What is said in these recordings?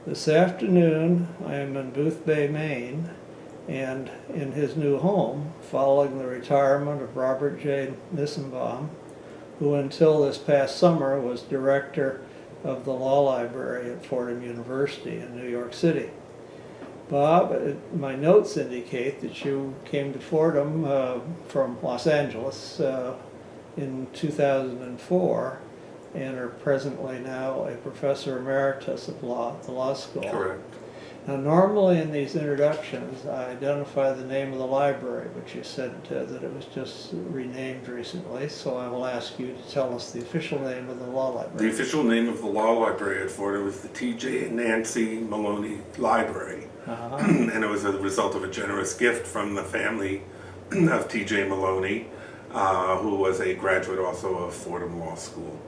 This afternoon, I am in Booth Bay, Maine, and in his new home, following the retirement of Robert Jay Nissenbaum, who until this past summer was director of the law library at Fordham University in New York City. Bob, my notes indicate that you came to Fordham from Los Angeles in 2004 and are presently now a professor emeritus of law at the law school. Correct. Now, normally in these introductions, I identify the name of the library, but you said that it was just renamed recently, so I will ask you to tell us the official name of the law library. The official name of the law library at Fordham was the T.J. and Nancy Maloney Library. And it was a result of a generous gift from the family of T.J. Maloney, who was a graduate also of Fordham Law School.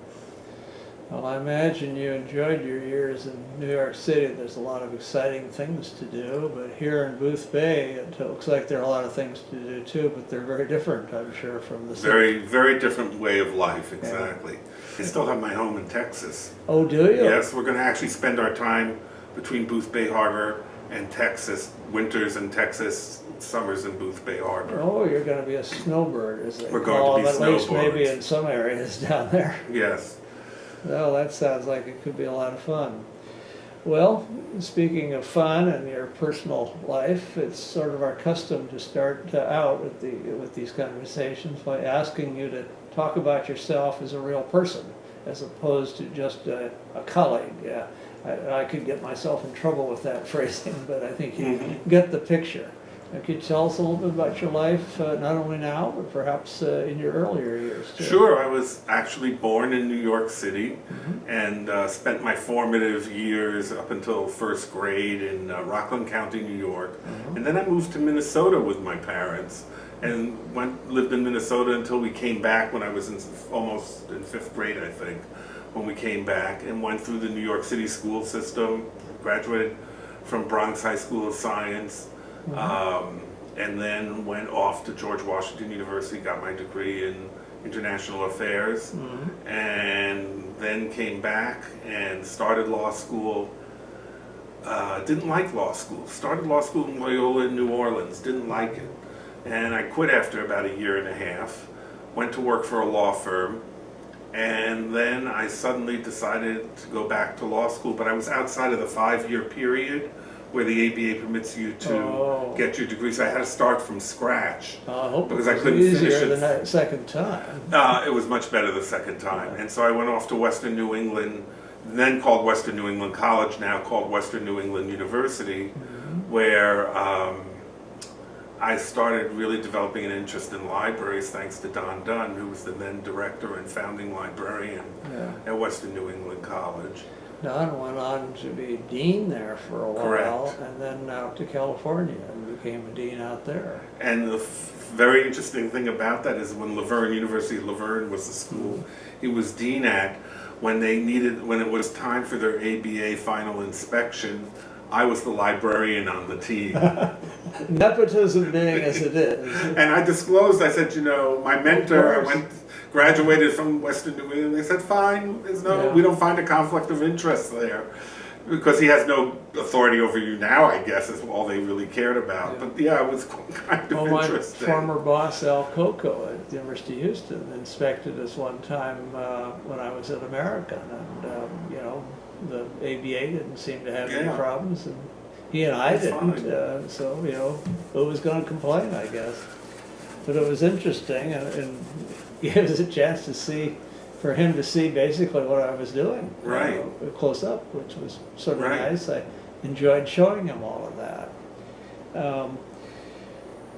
Well, I imagine you enjoyed your years in New York City. There's a lot of exciting things to do, but here in Booth Bay, it looks like there are a lot of things to do too, but they're very different, I'm sure, from the Very, very different way of life, exactly. Yeah. I still have my home in Texas. Oh, do you? Yes, we're going to actually spend our time between Booth Bay Harbor and Texas, winters in Texas, summers in Booth Bay Harbor. Oh, you're going to be a snowbird, as they We're call going to be them, at least snowbirds. maybe in some areas down there. Yes. Well, that sounds like it could be a lot of fun. Well, speaking of fun and your personal life, it's sort of our custom to start out with these conversations by asking you to talk about yourself as a real person, as opposed to just a colleague. I could get myself in trouble with that phrasing, but I think you get the picture. Could you tell us a little bit about your life, not only now, but perhaps in your earlier years too? Sure, I was actually born in New York City and spent my formative years up until first grade in Rockland County, New York. And then I moved to Minnesota with my parents and lived in Minnesota until we came back when I was almost in fifth grade, I think, when we came back, and went through the New York City school system, graduated from Bronx High School of Science. And then went off to George Washington University, got my degree in international affairs, and then came back and started law school. Didn't like law school. Started law school in Loyola in New Orleans, didn't like it. And I quit after about a year and a half, went to work for a law firm, and then I suddenly decided to go back to law school, but I was outside of the 5-year period where the ABA permits you to get your degree. So I had to start from scratch because I couldn't finish it. The second time. It was much better the second time. And so I went off to Western New England, then called Western New England College, now called Western New England University, where I started really developing an interest in libraries thanks to Don Dunn, who was the then director and founding librarian at Western New England College. Don went on to be dean there for a while. Correct. And then out to California and became a dean out there. And the very interesting thing about that is when University of Laverne was the school he was dean at, when it was time for their ABA final inspection, I was the librarian on the team. Nepotism being as it is. And I disclosed, I said, my mentor, graduated from Western New England. They said, fine, we don't find a conflict of interest there. Because he has no authority over you now, I guess, is all they really cared about. But it was kind of interesting. My former boss, Al Coco at the University of Houston, inspected us one time when I was at American. And, the ABA didn't seem to have any problems. And he and I didn't. So, who was going to complain, I guess. But it was interesting and gave us a chance for him to see basically what I was doing, close up, which was sort of nice. I enjoyed showing him all of that.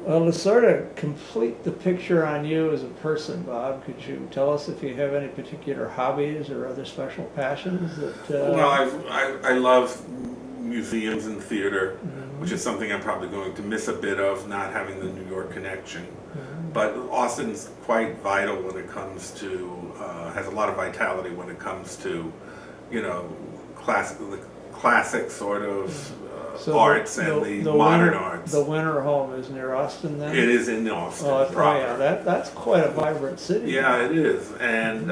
Well, to sort of complete the picture on you as a person, Bob, could you tell us if you have any particular hobbies or other special passions that? Well, I love museums and theater, which is something I'm probably going to miss a bit of, not having the New York connection. But Austin's quite vital when it comes to, has a lot of vitality when it comes to, classic sort of arts and the modern arts. The Winter Home is near Austin then? It is in Austin proper. Yeah, that's quite a vibrant city. Yeah, it is. And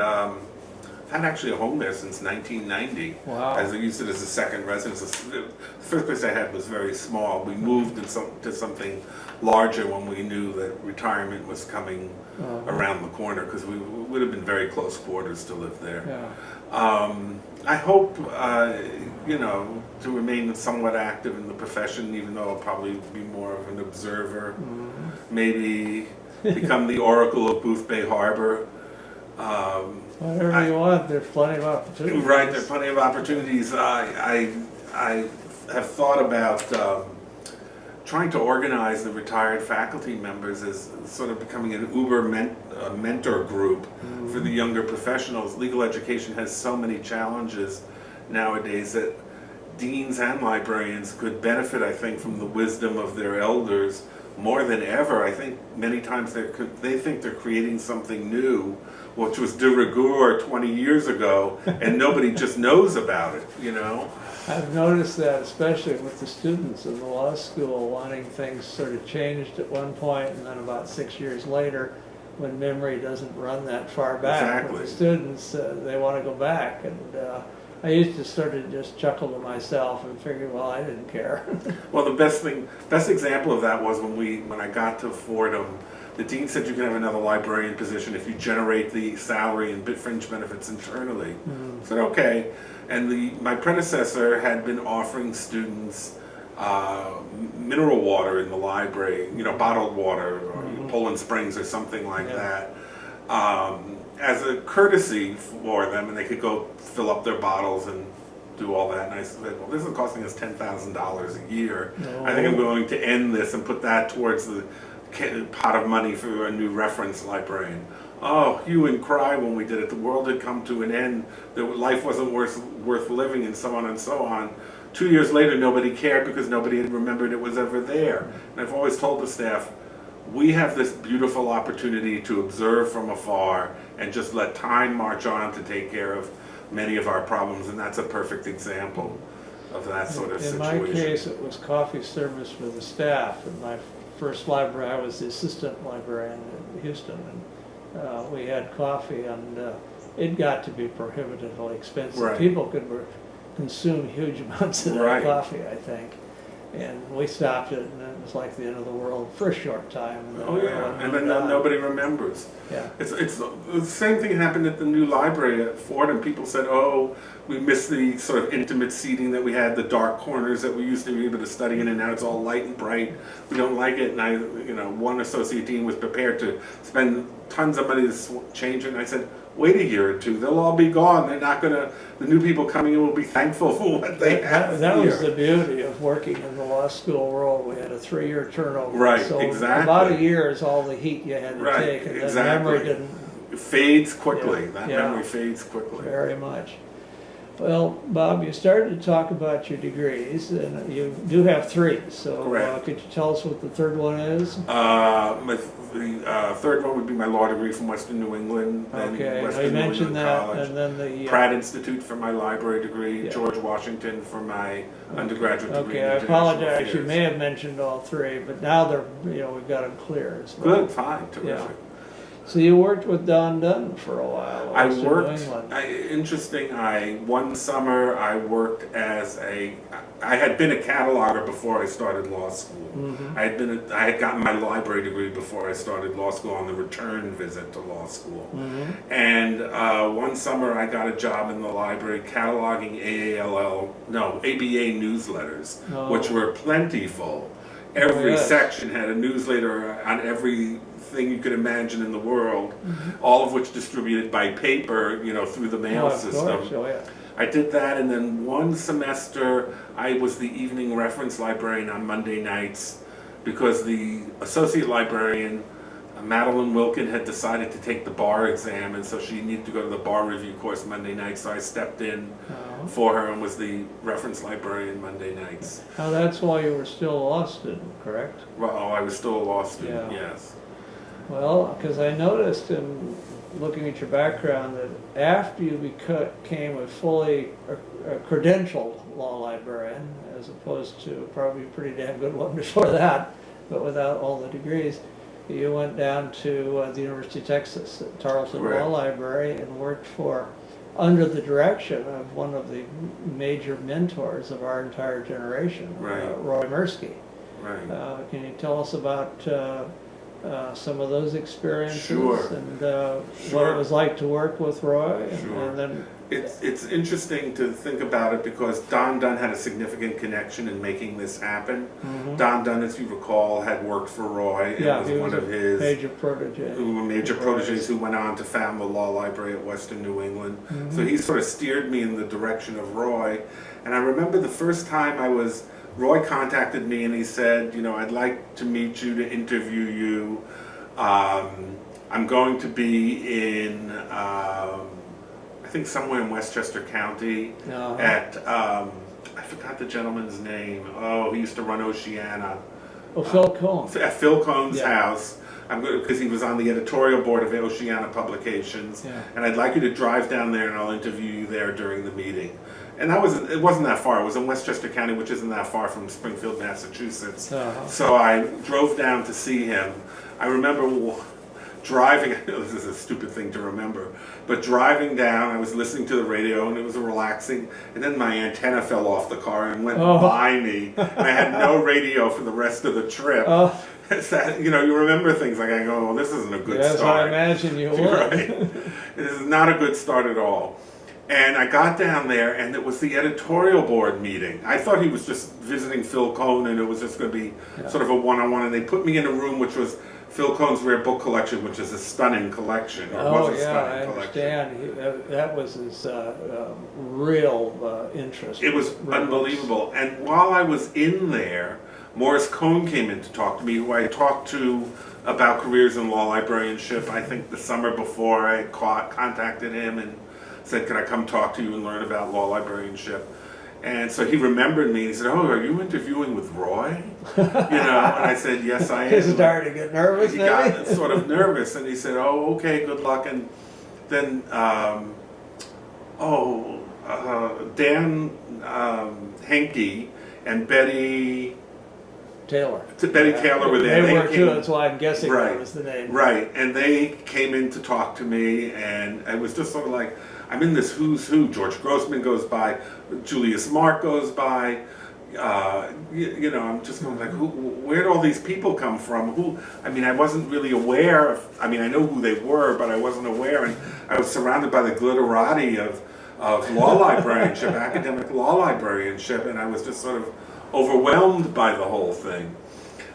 I've had actually a home there since 1990. Wow. As I used it as a second residence. The first place I had was very small. We moved to something larger when we knew that retirement was coming around the corner, because we would have been very close quarters to live there. Yeah. I hope, to remain somewhat active in the profession, even though I'll probably be more of an observer. Maybe become the Oracle of Booth Bay Harbor. Whatever you want, there's plenty of opportunities. Right, there are plenty of opportunities. I have thought about trying to organize the retired faculty members as sort of becoming an Uber mentor group for the younger professionals. Legal education has so many challenges nowadays that deans and librarians could benefit, I think, from the wisdom of their elders more than ever. I think many times they think they're creating something new, which was de rigueur 20 years ago, and nobody just knows about it, I've noticed that, especially with the students in the law school, wanting things sort of changed at one point, and then about 6 years later, when memory doesn't run that far back. Exactly. With the students, they want to go back, and I used to sort of just chuckle to myself and figure, well, I didn't care. Well, the best example of that was when I got to Fordham, the dean said you can have another librarian position if you generate the salary and fringe benefits internally. I said, okay. And my predecessor had been offering students mineral water in the library, bottled water, or Poland Springs or something like that, as a courtesy for them, and they could go fill up their bottles and do all that. And I said, well, this is costing us $10,000 a year. I think I'm going to end this and put that towards the pot of money for a new reference librarian. Oh, hue and cry when we did it. The world had come to an end. Life wasn't worth living, and so on and so on. 2 years later, nobody cared because nobody had remembered it was ever there. And I've always told the staff, we have this beautiful opportunity to observe from afar and just let time march on to take care of many of our problems, and that's a perfect example of that sort of situation. In my case, it was coffee service for the staff. In my first library, I was the assistant librarian in Houston, and we had coffee, and it got to be prohibitively expensive. Right. People could consume huge amounts of that coffee, I think. And we stopped it, and it was like the end of the world for a short time. And then nobody remembers. Yeah. It's the same thing happened at the new library at Fordham. People said, oh, we miss the sort of intimate seating that we had, the dark corners that we used to be able to study in, and now it's all light and bright. We don't like it. And one associate dean was prepared to spend tons of money to change it. And I said, wait a year or two, they'll all be gone. They're not gonna, the new people coming in will be thankful for what they have. That was the beauty of working in the law school world. We had a 3-year turnover. Right, so exactly. About a year is all the heat you had to take, and then memory didn't. It fades quickly. Memory fades quickly. Very much. Well, Bob, you started to talk about your degrees, and you do have 3. So could you tell us what the third one is? The third one would be my law degree from Western New England. Okay, Western you New mentioned England that, College. and then the Pratt Institute for my library degree, George Washington for my undergraduate degree. Okay, I apologize. You may have mentioned all 3, but now they're we've got them clear as well. Good, fine, terrific. Yeah. So you worked with Don Dunn for a while. One summer I worked as I had been a cataloger before I started law school. I had gotten my library degree before I started law school on the return visit to law school. And one summer I got a job in the library cataloging ABA newsletters, which were plentiful. Every section had a newsletter on every thing you could imagine in the world, all of which distributed by paper, through the mail system. I did that, and then one semester I was the evening reference librarian on Monday nights because the associate librarian, Madeline Wilkin, had decided to take the bar exam, and so she needed to go to the bar review course Monday nights, so I stepped in for her and was the reference librarian Monday nights. Now that's why you were still a law student, correct? Well, I was still a law student, yes. Well, because I noticed in looking at your background that after you became a fully credentialed law librarian, as opposed to probably a pretty damn good one before that, but without all the degrees, you went down to the University of Texas at Tarleton Law Library and worked for under the direction of one of the major mentors of our entire generation, Right. Roy Mirsky. Right. Can you tell us about some of those experiences Sure. and Sure. what it was like to work with Roy? Sure. And then It's interesting to think about it because Don Dunn had a significant connection in making this happen. Mhm. Don Dunn, as you recall, had worked for Roy and yeah, was he was one a of his major protege. who were major of proteges Roy's. who went on to found the law library at Western New England. Mhm. So he sort of steered me in the direction of Roy. And I remember the first time Roy contacted me and he said, you know, I'd like to meet you, to interview you. I'm going to be in, I think somewhere in Westchester County Uh-huh. at, I forgot the gentleman's name. Oh, he used to run Oceana. Oh, Phil Combs. At Phil Cohn's Yeah. house. I'm going because he was on the editorial board of Oceana Publications, Yeah. and I'd like you to drive down there, and I'll interview you there during the meeting. And it wasn't that far. It was in Westchester County, which isn't that far from Springfield, Massachusetts. Uh-huh. So I drove down to see him. I remember driving. I know this is a stupid thing to remember, but driving down, I was listening to the radio, and it was relaxing. And then my antenna fell off the car and went by me, and I had no radio for the rest of the trip. Oh, It's that, you know, you remember things like, I go, well, this isn't a good yes, I start. imagine you would. Right. This is not a good start at all. And I got down there, and it was the editorial board meeting. I thought he was just visiting Phil Cohn, and it was just going to be sort of a one-on-one. And they put me in a room which was Phil Cohn's rare book collection, which is a stunning collection. Or Oh, was a yeah, stunning I collection. understand. That was his real interest. It was Real unbelievable. And while I was in there, Morris Cohn came in to talk to me, who I talked to about careers in law librarianship. I think the summer before I contacted him and said, could I come talk to you and learn about law librarianship? And so he remembered me. He said, oh, are you interviewing with Roy? You know, and I said, yes, I am. He started to get nervous, He maybe? got sort of nervous, and he said, oh, okay, good luck. And then, Dan Henke and Betty Taylor. Taylor were there. They were came- too, that's why I'm guessing Right. that was the name. Right, and they came in to talk to me, and it was just sort of like, I'm in this who's who. George Grossman goes by, Julius Mark goes by, you know, I'm just going like, where'd all these people come from? I mean, I wasn't really aware of, I mean, I know who they were, but I wasn't aware, and I was surrounded by the glitterati of law librarianship, academic law librarianship, and I was just sort of overwhelmed by the whole thing.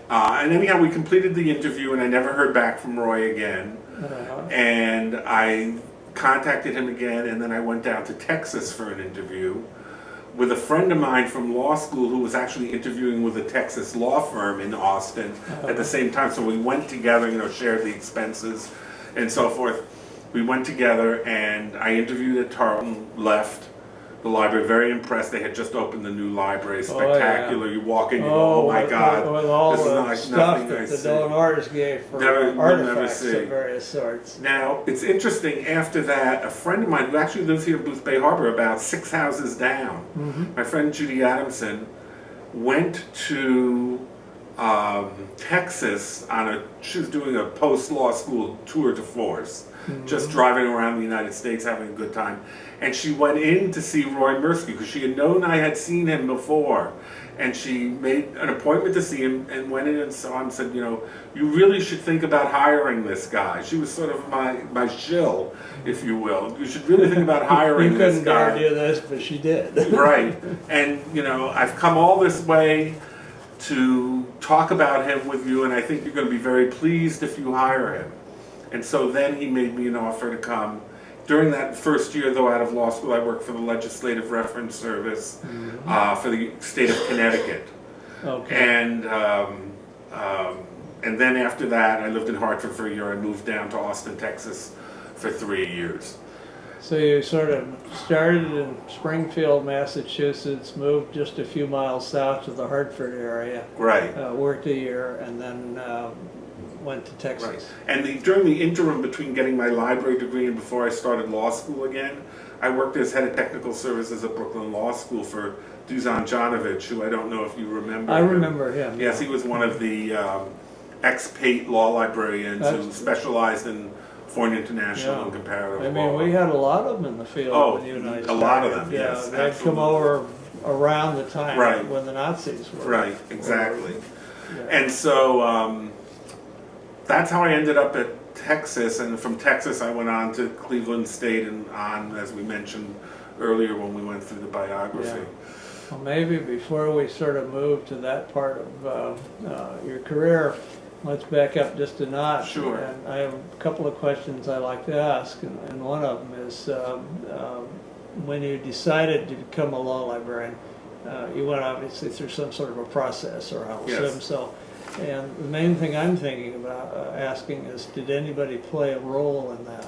And anyhow, we completed the interview, and I never heard back from Roy again. Uh-huh. And I contacted him again, and then I went down to Texas for an interview with a friend of mine from law school who was actually interviewing with a Texas law firm in Austin at the same time. So we went together, you know, shared the expenses and so forth. We went together, and I interviewed at Tarleton, left the library, very impressed. They had just opened the new library, spectacular. You walk in, you go, oh my God, with all this is the like stuff nothing that I the see. donors gave for You'll never artifacts see. of various sorts. Now, it's interesting, after that, a friend of mine who actually lives here in Booth Bay Harbor, about 6 houses down, my friend Judy Adamson, went to Texas she was doing a post-law school tour de force, just driving around the United States having a good time. And she went in to see Roy Mirsky because she had known I had seen him before. And she made an appointment to see him and went in and saw him and said, you know, you really should think about hiring this guy. She was sort of my shill, if you will. You should really think about hiring this You guy. couldn't dare do this, but she did. Right. And, you know, I've come all this way to talk about him with you, and I think you're going to be very pleased if you hire him. And so then he made me an offer to come. During that first year, though, out of law school, I worked for the Legislative Reference Service for the state of Connecticut. Okay. And then after that, I lived in Hartford for a year. I moved down to Austin, Texas for 3 years. So you sort of started in Springfield, Massachusetts, moved just a few miles south to the Hartford area, Right. worked a year, and then went to Texas. Right. And during the interim between getting my library degree and before I started law school again, I worked as head of technical services at Brooklyn Law School for Dusan Janovich, who I don't know if you remember. I him. remember him. Yes, he was one of the ex-Pate law librarians who specialized in foreign international Yeah. and comparative I mean, law. we had a lot of them in the field Oh, when you and I a started. lot of them, Yeah, yes, they'd come absolutely. over around the time Right. when the Nazis were. Right, exactly. Yeah. And so that's how I ended up at Texas, and from Texas I went on to Cleveland State and on, as we mentioned earlier when we went through the biography. Yeah. Well, maybe before we sort of move to that part of your career, let's back up just a notch. Sure. And I have a couple of questions I like to ask, and one of them is when you decided to become a law librarian, you went obviously through some sort of a process, or I'll Yes. assume so. And the main thing I'm thinking about asking is, did anybody play a role in that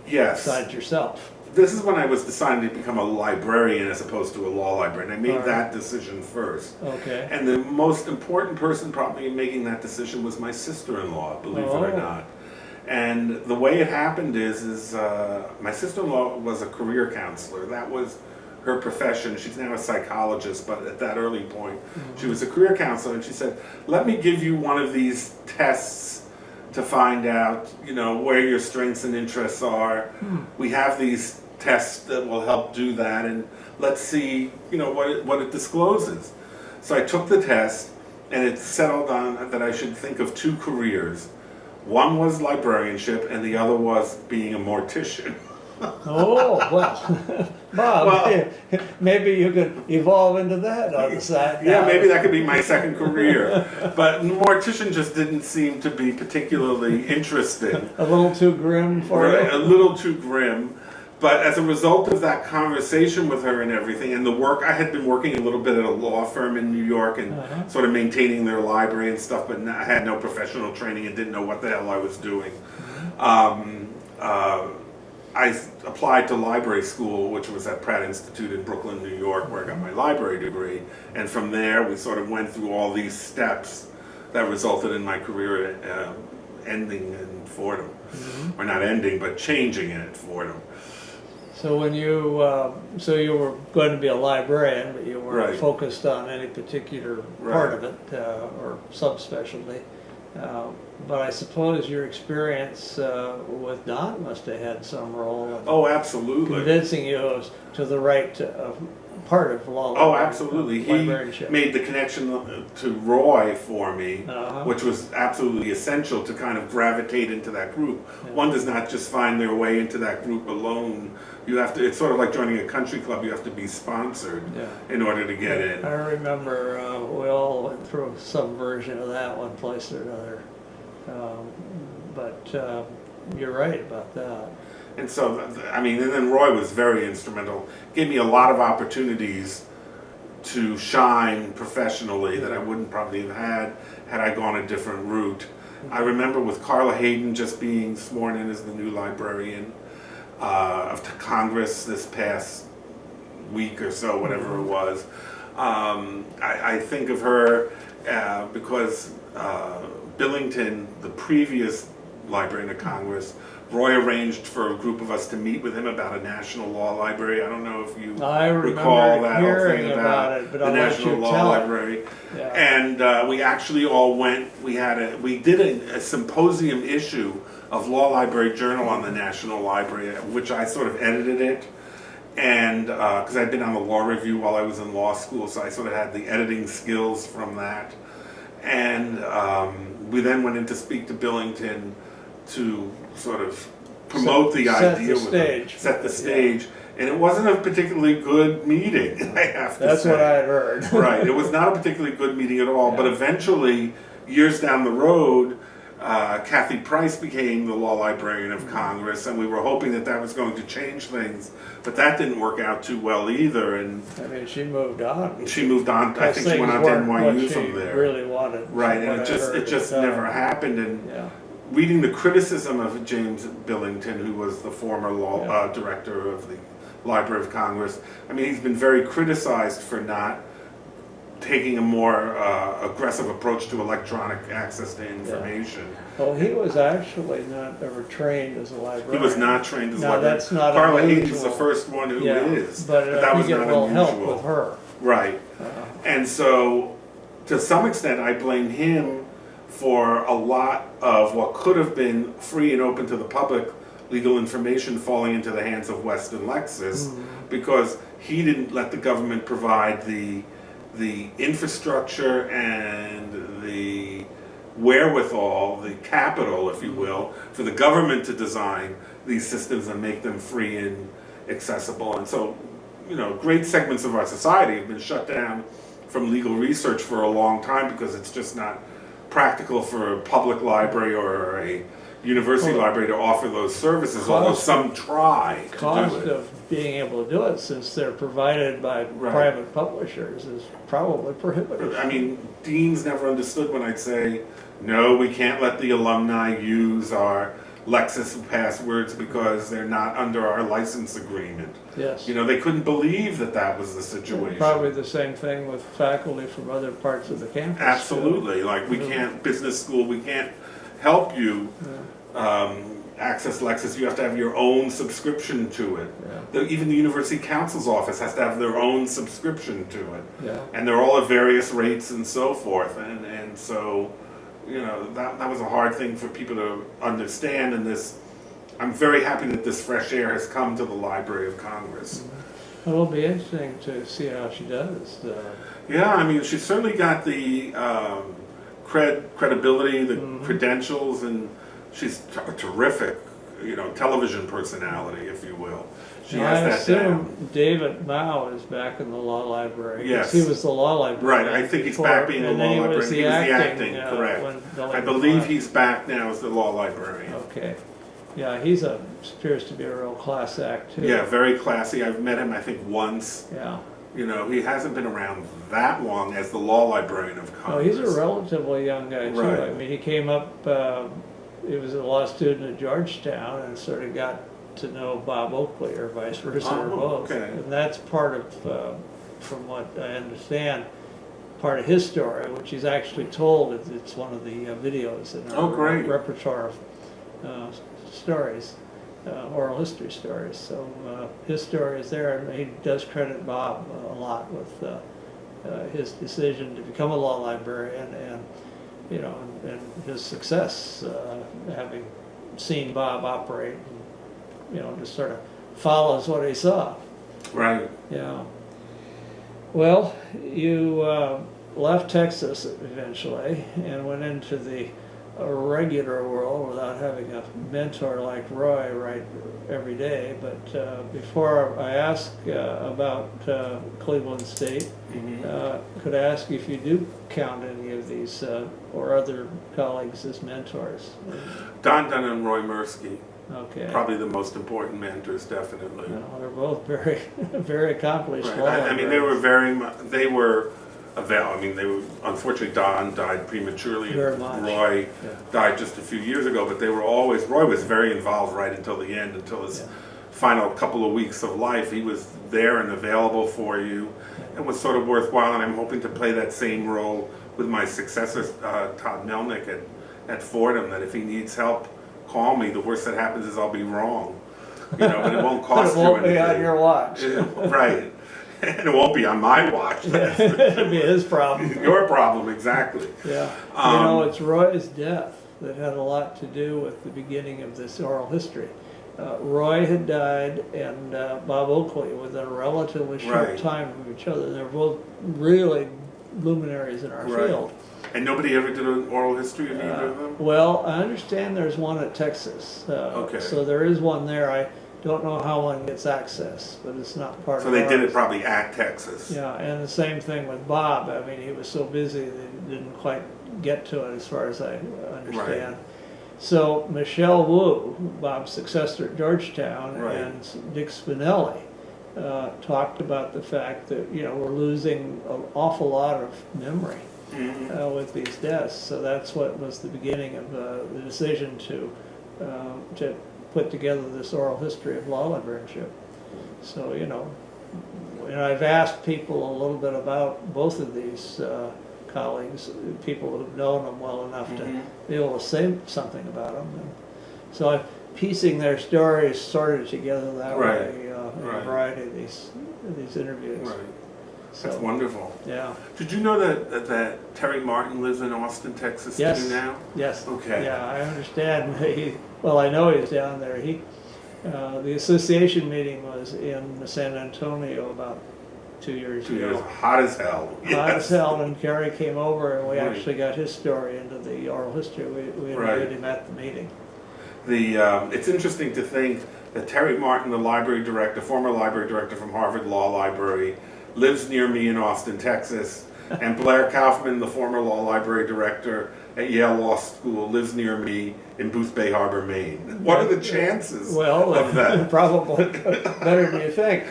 Yes. besides yourself? This is when I was deciding to become a librarian as opposed to a law librarian. I made Alright. that decision first. Okay. And the most important person probably in making that decision was my sister-in-law, believe it or Oh. not. And the way it happened is my sister-in-law was a career counselor. That was her profession. She's now a psychologist, but at that early point, she was a career counselor. And she said, let me give you one of these tests to find out, where your strengths and interests are. We have these tests that will help do that, and let's see, what it discloses. So I took the test, and it settled on that I should think of two careers. One was librarianship, and the other was being a mortician. Oh, well, Bob, Well- maybe you could evolve into that on the side. Yeah, now. maybe that could be my second career. But mortician just didn't seem to be particularly interesting. A little too grim for Right, a you? little too grim. But as a result of that conversation with her and everything, and the work, I had been working a little bit at a law firm in New York and sort of maintaining their library and stuff, but I had no professional training and didn't know what the hell I was doing. I applied to library school, which was at Pratt Institute in Brooklyn, New York, where I got my library degree. And from there, we sort of went through all these steps that resulted in my career ending in Fordham. Or not ending, but changing it at Fordham. So when so you were going to be a librarian, but you weren't Right. focused on any particular part of it or subspecialty. But I suppose your experience with Don must have had some role in Oh, absolutely. convincing you to the right part of law. Oh, absolutely. He librarianship. made the connection to Roy for me, Uh-huh. which was absolutely essential to kind of gravitate into that group. Yeah. One does not just find their way into that group alone. You have to, it's sort of like joining a country club, you have to be sponsored Yeah. in order to get in. I remember we all went through some version of that one place or another. But you're right about that. And so, and then Roy was very instrumental. Gave me a lot of opportunities to shine professionally that I wouldn't probably have had I gone a different route. I remember with Carla Hayden just being sworn in as the new librarian of Congress this past week or so, whatever it was. I think of her because Billington, the previous librarian of Congress, Roy arranged for a group of us to meet with him about a national law library. I don't know if you I recall remember that whole hearing thing about it, but the I'll let National you Law tell it. Library. Yeah. And we actually all went, we did a symposium issue of Law Library Journal on the National Library, which I sort of edited it. And because I'd been on the law review while I was in law school, so I sort of had the editing skills from that. And we then went in to speak to Billington to sort of promote the idea with him, set the stage. And it wasn't a particularly good meeting, I have to say. That's what I had heard. Right, it was not a particularly good meeting at all, but Yeah. eventually, years down the road, Kathy Price became the law librarian of Congress, and we were hoping that that was going to change things, but that didn't work out too well either, and I mean, she moved on. she moved on, I think she went on to NYU from there. Really wanted. Right, from and what it I just heard it at just the time. never happened, and Yeah. reading the criticism of James Billington, who was the former law director of the Library of Congress, I mean, he's been very criticized for not taking a more aggressive approach to electronic access to information. Well, he was actually not ever trained as a librarian. He was not trained as a Now, librarian. that's not Carla unusual. Hayden's the first one who is, but that I was think not it will help unusual. with her. Right. And so, to some extent, I blame him for a lot of what could have been free and open to the public legal information falling into the hands of Weston Lexus because he didn't let the government provide the infrastructure and the wherewithal, the capital, if you will, for the government to design these systems and make them free and accessible. And so, great segments of our society have been shut down from legal research for a long time because it's just not practical for a public library or a university library to offer those services, although some try to cost do it. of being able to do it, since they're provided by private publishers, is probably prohibitive. I mean, deans never understood when I'd say, no, we can't let the alumni use our Lexis passwords because they're not under our license agreement. Yes. They couldn't believe that was the situation. Probably the same thing with faculty from other parts of the campus. Absolutely. Like, we can't, business school, we can't help you access Lexis. You have to have your own subscription to it. Yeah. Even the university council's office has to have their own subscription to it. Yeah. And they're all at various rates and so forth. And so, that was a hard thing for people to understand. And I'm very happy that this fresh air has come to the Library of Congress. It will be interesting to see how she does. Yeah, I mean, she's certainly got the credibility, the credentials, and she's a terrific, television personality, if you will. She has that down. I assume David Mao is back in the law library. Yes. He was the law librarian. Right, I think he's before, back being the law he librarian. was the acting, acting, correct. when I believe he's back now as the law librarian. Okay. Yeah, appears to be a real class act, too. Yeah, very classy. I've met him, I think, once. Yeah. He hasn't been around that long as the law librarian of Congress. Oh, he's a relatively young guy, too. Right. I mean, he came up, he was a law student at Georgetown and sort of got to know Bob Oakley, or vice versa, or both. Okay. And that's part of, from what I understand, part of his story, which he's actually told. It's one of the videos in our repertoire of stories, oral history stories. So his story is there, and he does credit Bob a lot with his decision to become a law librarian, and and his success, having seen Bob operate, and just sort of follows what he saw. Right. Yeah. Well, you left Texas eventually and went into the regular world without having a mentor like Roy right every day. But before I ask about Cleveland State, could I ask you if you do count any of these or other colleagues as mentors? Don Dunn and Roy Mirsky. Okay. Probably the most important mentors, definitely. No, they're both very, very accomplished. Right. I mean, they were unfortunately, Don died prematurely. Very much. Roy died just a few years ago, but Roy was very involved right until the end, until his final couple of weeks of life. He was there and available for you. It was sort of worthwhile, and I'm hoping to play that same role with my successor, Todd Melnick at Fordham, that if he needs help, call me. The worst that happens is I'll be wrong. But it won't cost you anything. It won't be on your watch. Right. And it won't be on my watch. It'll be his problem. Your problem, exactly. Yeah. It's Roy's death that had a lot to do with the beginning of this oral history. Roy had died, and Bob Oakley, within a relatively short time of each other. They're both really luminaries in our field. And nobody ever did an oral history of either of them? Well, I understand there's one at Texas. Okay. So there is one there. I don't know how one gets access, but it's not part of So they did ours. it probably at Texas. Yeah, and the same thing with Bob. I mean, he was so busy that he didn't quite get to it, as far as I understand. Right. So Michelle Wu, Bob's successor at Georgetown, and Dick Spinelli talked about the fact that we're losing an awful lot of memory with these deaths. So that's what was the beginning of the decision to put together this oral history of law librarianship. So I've asked people a little bit about both of these colleagues, people who've known them well enough to be able to say something about them. And so I'm piecing their stories sorted together that way in a variety of these interviews. Right. So, that's wonderful. Yeah. Did you know that Terry Martin lives in Austin, Texas too now? Yes. Okay. Yeah, I understand. I know he's down there. The association meeting was in San Antonio about 2 years 2 years, ago. hot as hell. Hot as hell, and Kerry came over and we Right. actually got his story into the oral history. We Right. interviewed him at the meeting. It's interesting to think that Terry Martin, the library director, former library director from Harvard Law Library, lives near me in Austin, Texas, and Blair Kaufman, the former law library director at Yale Law School, lives near me in Booth Bay Harbor, Maine. What are the chances of that? Probably better than you think.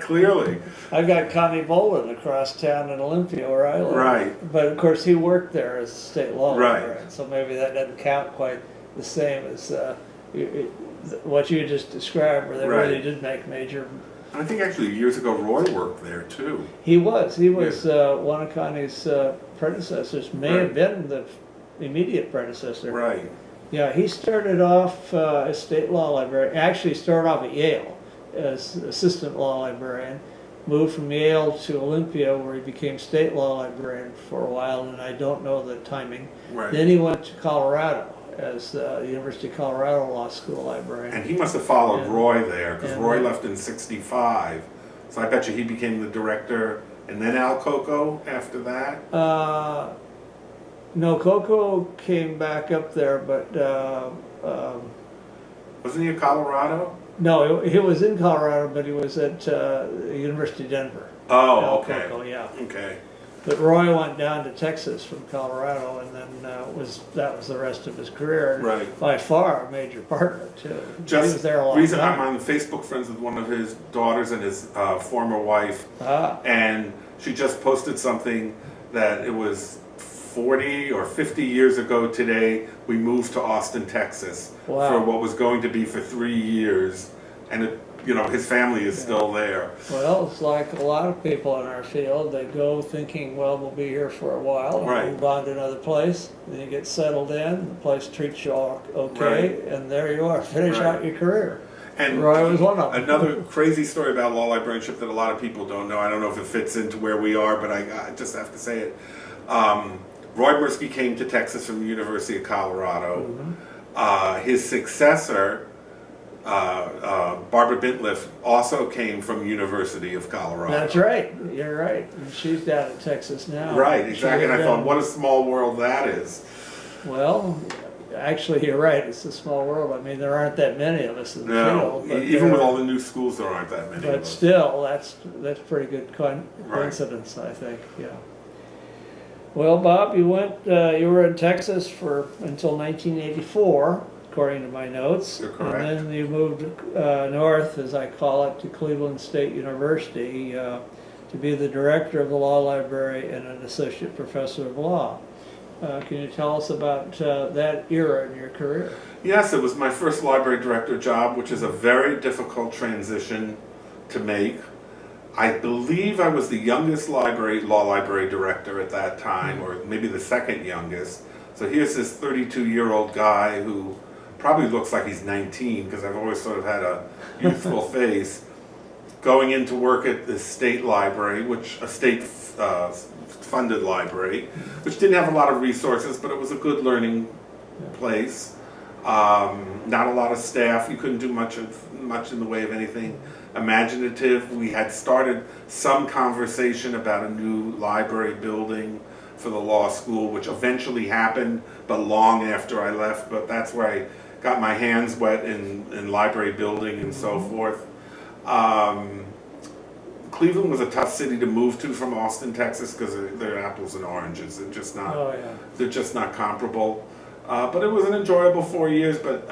Clearly. I've got Connie Boland across town in Olympia where I live. Right. But of course he worked there as a state law Right. librarian, so maybe that doesn't count quite the same as what you just described, where they Right. really did make major. I think actually years ago Roy worked there too. He was one of Connie's predecessors, may Right. have been the immediate predecessor. Right. Yeah, he started off as state law librarian. Actually, started off at Yale as assistant law librarian. Moved from Yale to Olympia, where he became state law librarian for a while, and I don't know the timing. Right. Then he went to Colorado as the University of Colorado Law School librarian. And he must have followed And- Roy there, because and- Roy left in '65. So I bet you he became the director, and then Al Coco after that. No, Coco came back up there, but Wasn't he in Colorado? no, he was in Colorado, but he was at the University of Denver. Oh, Al okay. Coco, yeah. Okay. But Roy went down to Texas from Colorado, and then that was the rest of his career. Right. By far a major partner too. He Just was there a long reason time. I'm on Facebook friends with one of his daughters and his former wife, and she just posted something that it was 40 or 50 years ago today, we moved to Austin, Texas Wow. for what was going to be for 3 years, and his family is still there. Well, it's like a lot of people in our field. They go thinking, well, we'll be here for a while, and Right. move on to another place. Then you get settled in, the place treats you all okay, and there you are, finish Right. out your career. And Roy was one of them. another crazy story about law librarianship that a lot of people don't know. I don't know if it fits into where we are, but I just have to say it. Roy Mirsky came to Texas from the University of Colorado. His successor, Barbara Bintliff, also came from University of Colorado. That's right. You're right. And she's down in Texas now. Right, She exactly. And I lived thought, down- what a small world that is. Well, actually, you're right. It's a small world. I mean, there aren't that many of us in the No, field. But even with all the new schools, there aren't that many of But us. still, that's pretty good coincidence, I think. Yeah. Well, Bob, you were in Texas until 1984, according to my notes. You're correct. And then you moved north, as I call it, to Cleveland State University to be the director of the law library and an associate professor of law. Can you tell us about that era in your career? Yes, it was my first library director job, which is a very difficult transition to make. I believe I was the youngest law library director at that time, or maybe the second youngest. So here's this 32-year-old guy who probably looks like he's 19, because I've always sort of had a youthful face, going into work at the state library, which a state funded library, which didn't have a lot of resources, but it was a good learning place. Not a lot of staff. You couldn't do much in the way of anything imaginative. We had started some conversation about a new library building for the law school, which eventually happened, but long after I left. But that's where I got my hands wet in library building and so forth. Cleveland was a tough city to move to from Austin, Texas, because they're apples and oranges. They're just not. Oh, yeah. They're just not comparable. But it was an enjoyable 4 years. But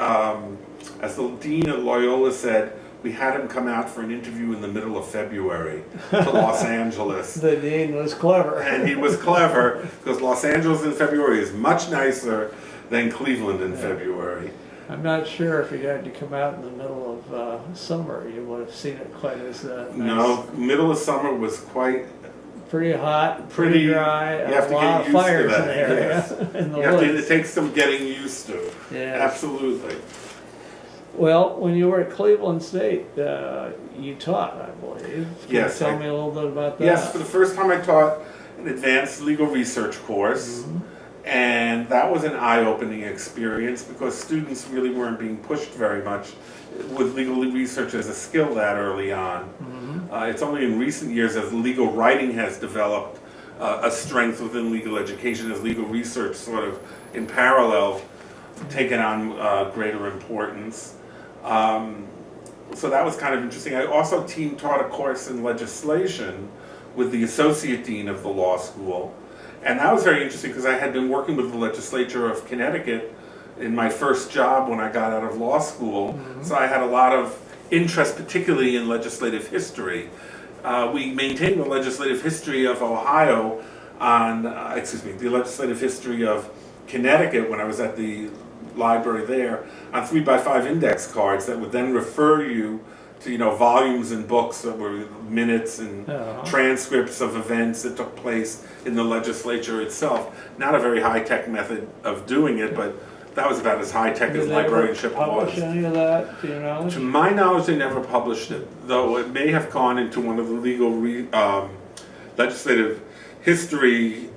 as the dean at Loyola said, we had him come out for an interview in the middle of February to Los Angeles. The dean was clever. And he was clever, because Los Angeles in February is much nicer than Cleveland in February. I'm not sure if you had to come out in the middle of summer, you would have seen it quite as nice. No, middle of summer was quite Pretty hot, pretty dry, You have a to lot get of used to fires in that. the area, Yes. in the You have to, woods. it takes some getting used to. Yes. Absolutely. Well, when you were at Cleveland State, you taught, I believe. Can Yes, you tell I- me a little bit about that? Yes, for the first time I taught an advanced legal research course. And that was an eye-opening experience because students really weren't being pushed very much with legal research as a skill that early on. It's only in recent years as legal writing has developed a strength within legal education, as legal research sort of in parallel taken on greater importance. So that was kind of interesting. I also taught a course in legislation with the associate dean of the law school. And that was very interesting because I had been working with the legislature of Connecticut in my first job when I got out of law school. So I had a lot of interest, particularly in legislative history. We maintained the legislative history of Ohio the legislative history of Connecticut when I was at the library there on 3x5 index cards that would then refer you to, volumes and books that were minutes and transcripts of events that took place in the legislature itself. Not a very high-tech method of doing it, but that was about as high-tech as librarianship was. Publish any of that, to your knowledge? To my knowledge, they never published it, though it may have gone into one of the legal legislative history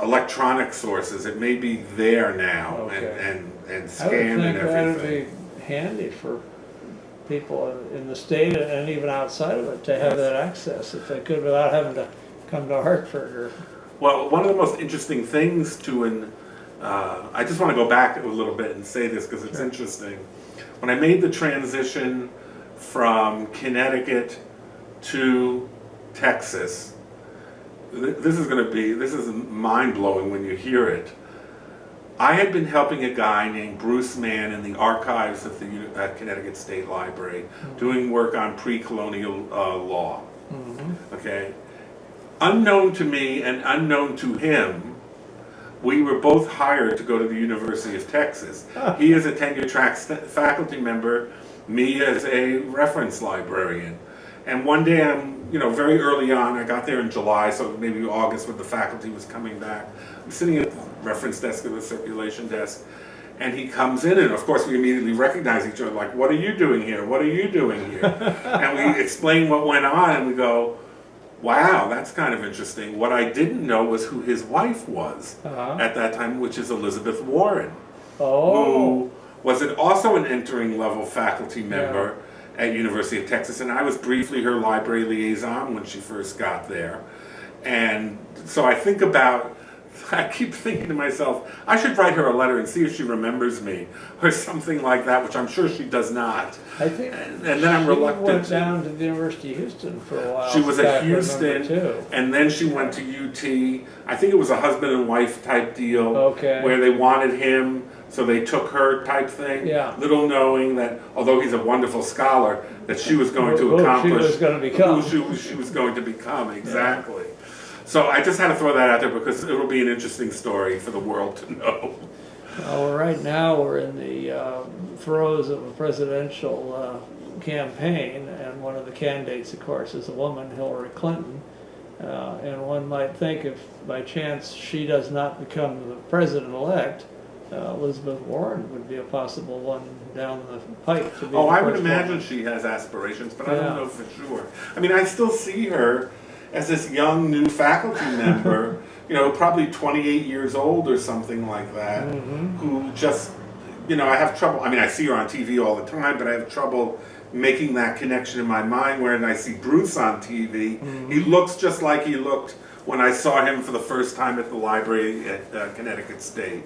electronic sources. It may be there now and scanned and everything. I would think that would be handy for people in the state and even outside of it to have that access if they could without having to come to Hartford. Well, one of the most interesting things I just want to go back a little bit and say this because it's interesting. When I made the transition from Connecticut to Texas, this is mind-blowing when you hear it. I had been helping a guy named Bruce Mann in the archives at Connecticut State Library doing work on pre-colonial law. Okay? Unknown to me and unknown to him, we were both hired to go to the University of Texas. He is a tenure-track faculty member, me as a reference librarian. And one day, very early on, I got there in July, so maybe August when the faculty was coming back. I'm sitting at the reference desk of the circulation desk, and he comes in, and of course we immediately recognize each other, like, what are you doing here? What are you doing here? And we explain what went on, and we go, wow, that's kind of interesting. What I didn't know was who his wife was at that time, which is Elizabeth Warren, who was also an entering level faculty member at University of Texas, and I was briefly her library liaison when she first got there. And so I keep thinking to myself, I should write her a letter and see if she remembers me, or something like that, which I'm sure she does not. I think and then I'm reluctant. She went down to the University of Houston for a while. She was at Houston, and then she went to UT. I think it was a husband and wife type deal, where they wanted him, so they took her type thing. Little knowing that, although he's a wonderful scholar, that she was going to accomplish who she was going to become, exactly. So I just had to throw that out there because it'll be an interesting story for the world to know. Well, right now we're in the throes of a presidential campaign, and one of the candidates, of course, is a woman, Hillary Clinton. And one might think if by chance she does not become the president-elect, Elizabeth Warren would be a possible one down the pike to be I would imagine she has aspirations, but I don't know for sure. I mean, I still see her as this young new faculty member, probably 28 years old or something like that, who just, I have trouble. I mean, I see her on TV all the time, but I have trouble making that connection in my mind. When I see Bruce on TV, he looks just like he looked when I saw him for the first time at the library at Connecticut State.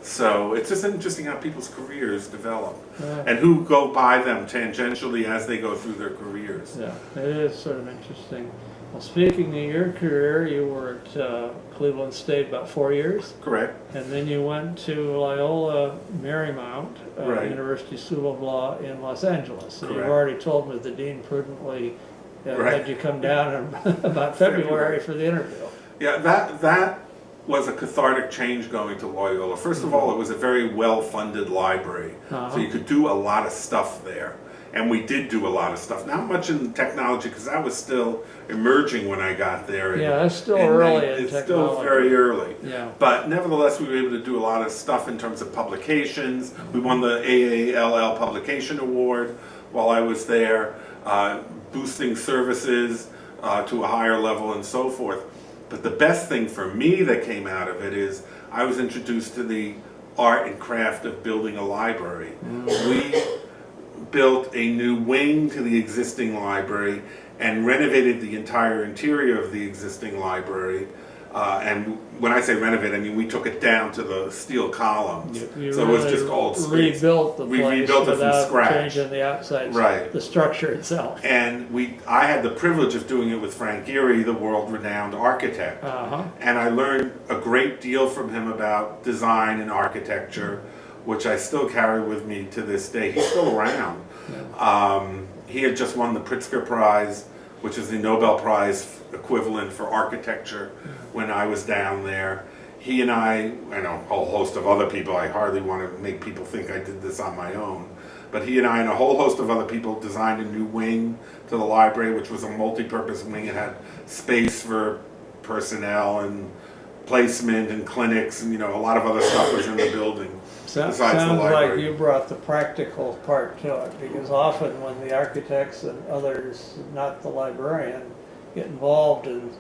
So it's just interesting how people's careers develop and who go by them tangentially as they go through their careers. Yeah, it is sort of interesting. Well, speaking of your career, you were at Cleveland State about 4 years. Correct. And then you went to Loyola Marymount, University School of Law in Los Angeles. And you've already told me the dean prudently had you come down in about February for the interview. Yeah, that was a cathartic change going to Loyola. First of all, it was a very well-funded library, so you could do a lot of stuff there. And we did do a lot of stuff. Not much in technology, because that was still emerging when I got there. Yeah, it's still early in technology. It's still very early. Yeah. But nevertheless, we were able to do a lot of stuff in terms of publications. We won the AALL Publication Award while I was there, boosting services to a higher level and so forth. But the best thing for me that came out of it is I was introduced to the art and craft of building a library. We built a new wing to the existing library and renovated the entire interior of the existing library. And when I say renovate, I mean we took it down to the steel columns. You so really it was just old space. Rebuilt the We place rebuilt it from without scratch. changing the outside, Right. the structure itself. And I had the privilege of doing it with Frank Gehry, the world-renowned architect. And I learned a great deal from him about design and architecture, which I still carry with me to this day. He's still around. He had just won the Pritzker Prize, which is the Nobel Prize equivalent for architecture, when I was down there. He and I know a whole host of other people, I hardly want to make people think I did this on my own, but he and I and a whole host of other people designed a new wing to the library, which was a multi-purpose wing. It had space for personnel and placement and clinics, and a lot of other stuff was in the building. Sounds like you brought the practical part to it, because often when the architects and others, not the librarian, get involved in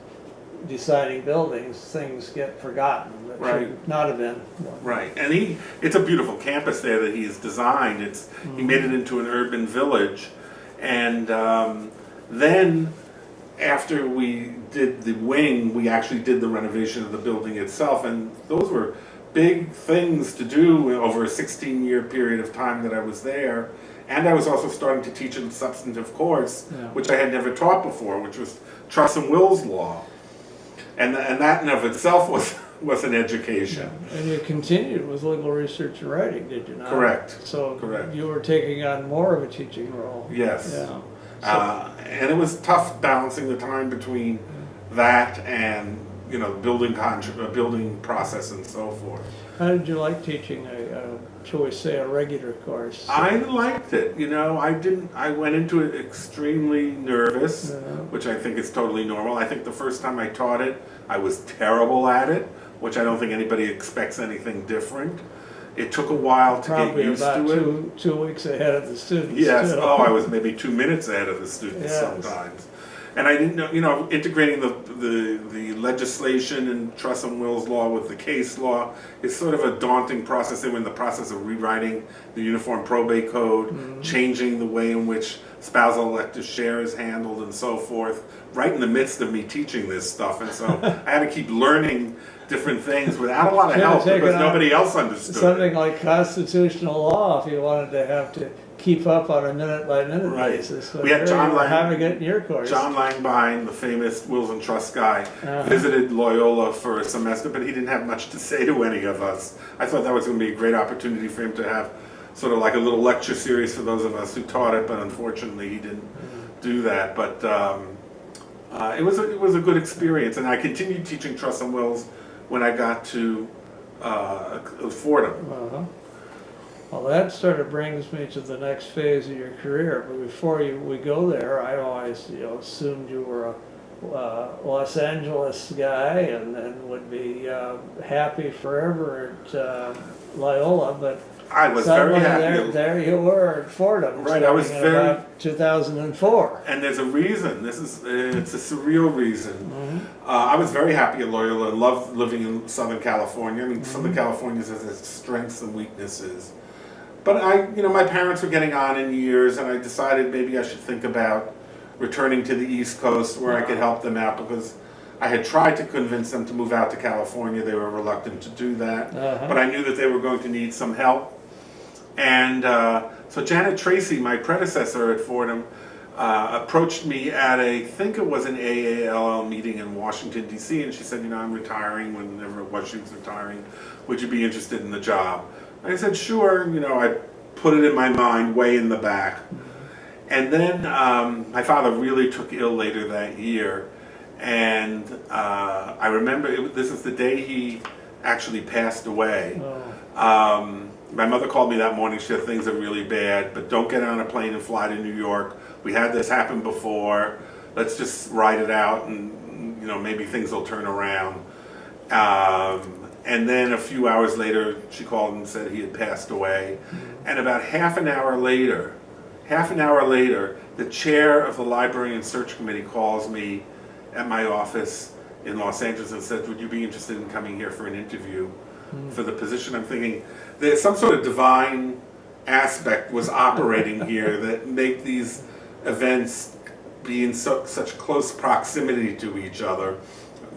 designing buildings, things get forgotten that should not have been. Right, and it's a beautiful campus there that he's designed. He made it into an urban village, and then after we did the wing, we actually did the renovation of the building itself, and those were big things to do over a 16-year period of time that I was there. And I was also starting to teach a substantive course, which I had never taught before, which was Truss and Wills Law. And that in of itself was an education. And you continued with legal research and writing, did you not? Correct. So Correct. You were taking on more of a teaching role. Yes. Yeah. And it was tough balancing the time between that and building process and so forth. How did you like teaching shall we say, a regular course? I liked it. I went into it extremely nervous, which I think is totally normal. I think the first time I taught it, I was terrible at it, which I don't think anybody expects anything different. It took a while to get used to it. Probably about 2 weeks ahead of the students. Yes. Too. I was maybe 2 minutes ahead of the students sometimes. And I didn't know, integrating the legislation and Truss and Wills Law with the case law is sort of a daunting process. They were in the process of rewriting the Uniform Probate Code, changing the way in which spousal elective share is handled and so forth, right in the midst of me teaching this stuff. And so I had to keep learning different things without a lot of help because nobody else understood something like constitutional law if you wanted to have to keep up on a minute-by-minute basis. So we had John Lang, having it in your course. John Langbine, the famous Wills and Trust guy, visited Loyola for a semester, but he didn't have much to say to any of us. I thought that was going to be a great opportunity for him to have sort of like a little lecture series for those of us who taught it, but unfortunately he didn't do that. But it was a good experience, and I continued teaching Trust and Wills when I got to Fordham. Well, that sort of brings me to the next phase of your career. But before we go there, I always assumed you were a Los Angeles guy and would be happy forever at Loyola. But I was very happy. There you were at Fordham. Right, I was very. About 2004. And there's a reason. It's a surreal reason. I was very happy at Loyola and loved living in Southern California. I mean, Southern California has its strengths and weaknesses. But my parents were getting on in years, and I decided maybe I should think about returning to the East Coast where I could help them out, because I had tried to convince them to move out to California. They were reluctant to do that, but I knew that they were going to need some help. And so Janet Tracy, my predecessor at Fordham, approached me at I think it was an AALL meeting in Washington, D.C., and she said, I'm retiring, whenever it was she was retiring. Would you be interested in the job? I said, sure. I put it in my mind way in the back. And then my father really took ill later that year. And I remember, this is the day he actually passed away. My mother called me that morning. She said, things are really bad, but don't get on a plane and fly to New York. We had this happen before. Let's just ride it out, and maybe things will turn around. And then a few hours later, she called and said he had passed away. And about half an hour later, the chair of the Library and Search Committee calls me at my office in Los Angeles and said, would you be interested in coming here for an interview? for the position. I'm thinking there's some sort of divine aspect was operating here that make these events be in such close proximity to each other.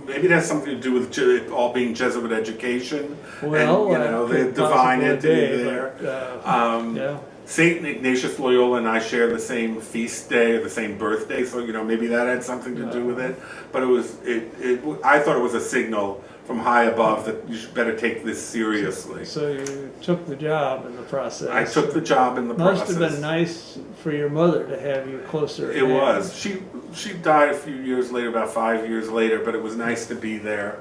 Maybe it has something to do with it all being Jesuit education, well, and the divine entity there. Yeah. Saint Ignatius Loyola and I share the same feast day or the same birthday, so maybe that had something to do with it. But I thought it was a signal from high above that you should better take this seriously. So you took the job in the process. I took the job in the process. Must have been nice for your mother to have you closer. It was. She died a few years later, about 5 years later, but it was nice to be there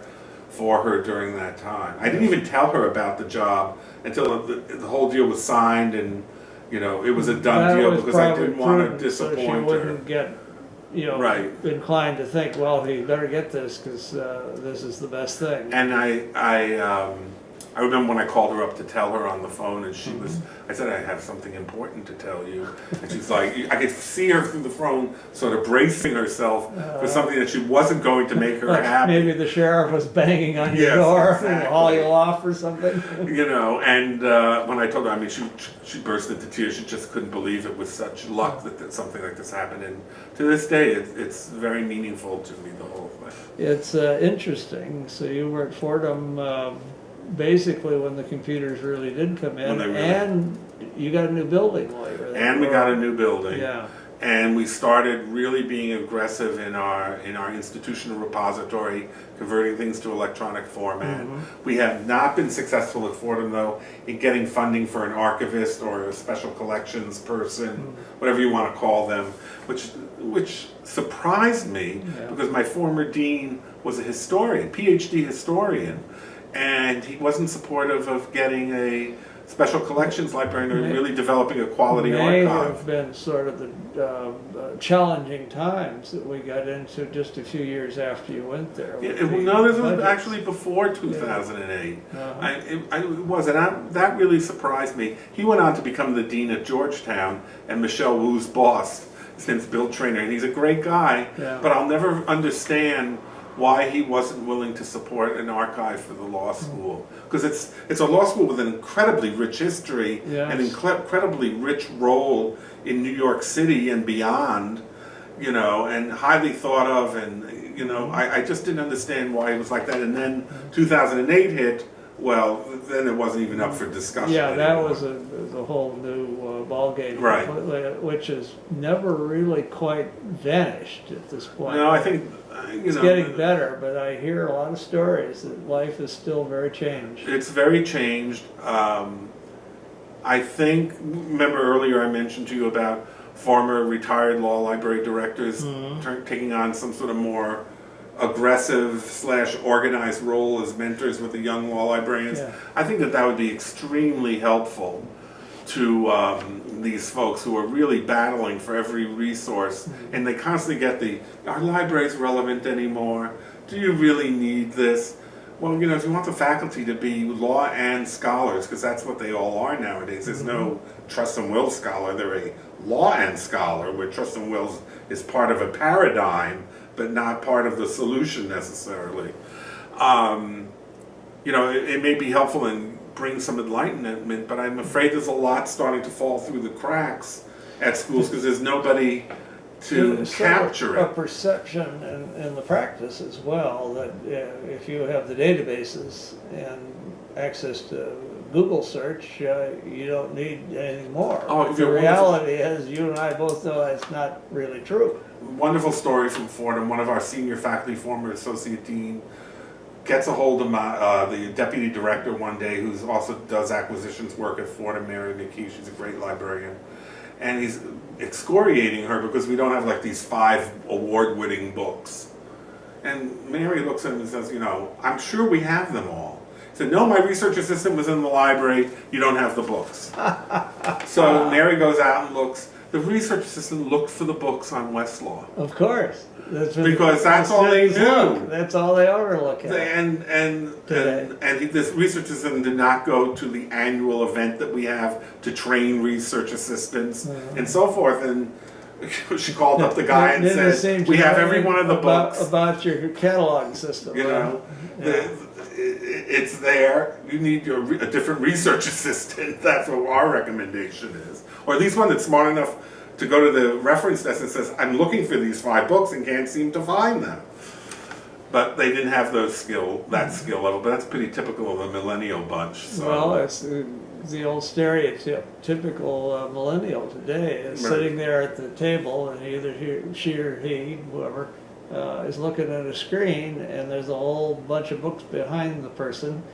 for her during that time. I didn't even tell her about the job until the whole deal was signed, and it was a done deal because I didn't want to disappoint her. So she wouldn't get right. inclined to think, well, he better get this because this is the best thing. And I remember when I called her up to tell her on the phone, and I said, I have something important to tell you. And she's like, I could see her through the phone sort of bracing herself for something that she wasn't going to make her happy. Maybe the sheriff was banging on your door and haul you off or something. And when I told her, she burst into tears. She just couldn't believe it was such luck that something like this happened. And to this day, it's very meaningful to me, the whole thing. It's interesting. So you were at Fordham basically when the computers really did come in, and you got a new building later. And we got a new building. Yeah. And we started really being aggressive in our institutional repository, converting things to electronic format. We have not been successful at Fordham, though, in getting funding for an archivist or a special collections person, whatever you want to call them, which surprised me because my former dean was a historian, PhD historian, and he wasn't supportive of getting a special collections librarian or really developing a quality archive. May have been sort of the challenging times that we got into just a few years after you went there. No, this was actually before 2008. It was, and that really surprised me. He went on to become the dean at Georgetown and Michelle Wu's boss. His name's Bill Traynor, and he's a great guy, but I'll never understand why he wasn't willing to support an archive for the law school. Because it's a law school with an incredibly rich history, an incredibly rich role in New York City and beyond, and highly thought of, and I just didn't understand why he was like that. And then 2008 hit, well, then it wasn't even up for discussion. Yeah, that anymore. was a whole new ballgame, right? Which has never really quite vanished at this point. No, I think it's getting better, but I hear a lot of stories that life is still very changed. It's very changed. I think, remember earlier I mentioned to you about former retired law library directors taking on some sort of more aggressive / organized role as mentors with the young law librarians. I think that would be extremely helpful to these folks who are really battling for every resource, and they constantly get our library's relevant anymore? Do you really need this? Well, if you want the faculty to be law and scholars, because that's what they all are nowadays. There's no Trust and Will scholar, they're a law and scholar, where Trust and Will is part of a paradigm, but not part of the solution necessarily. It may be helpful and bring some enlightenment, but I'm afraid there's a lot starting to fall through the cracks at schools because there's nobody to capture it. A perception in the practice as well that if you have the databases and access to Google search, you don't need anything more. The reality is, you and I both know that's not really true. Wonderful story from Fordham. One of our senior faculty, former associate dean, gets a hold of the deputy director one day, who also does acquisitions work at Fordham, Mary McKee. She's a great librarian. And he's excoriating her because we don't have like these 5 award-winning books. And Mary looks at him and says, I'm sure we have them all. He said, no, my research assistant was in the library. You don't have the books. So Mary goes out and looks. The research assistant looked for the books on Westlaw. Of course. Because that's all they knew. That's all they ever look at. And this research assistant did not go to the annual event that we have to train research assistants and so forth. And She called up the guy and said, "We have every one of the books about your catalog system." You know, yeah. it's there. You need a different research assistant. That's what our recommendation is, or at least one that's smart enough to go to the reference desk and says, "I'm looking for these 5 books and can't seem to find them." But they didn't have that skill level. But that's pretty typical of a millennial bunch. So. Well, it's the old stereotype. Typical millennial today is Right. sitting there at the table, and either she or he, whoever, is looking at a screen, and there's a whole bunch of books behind the person.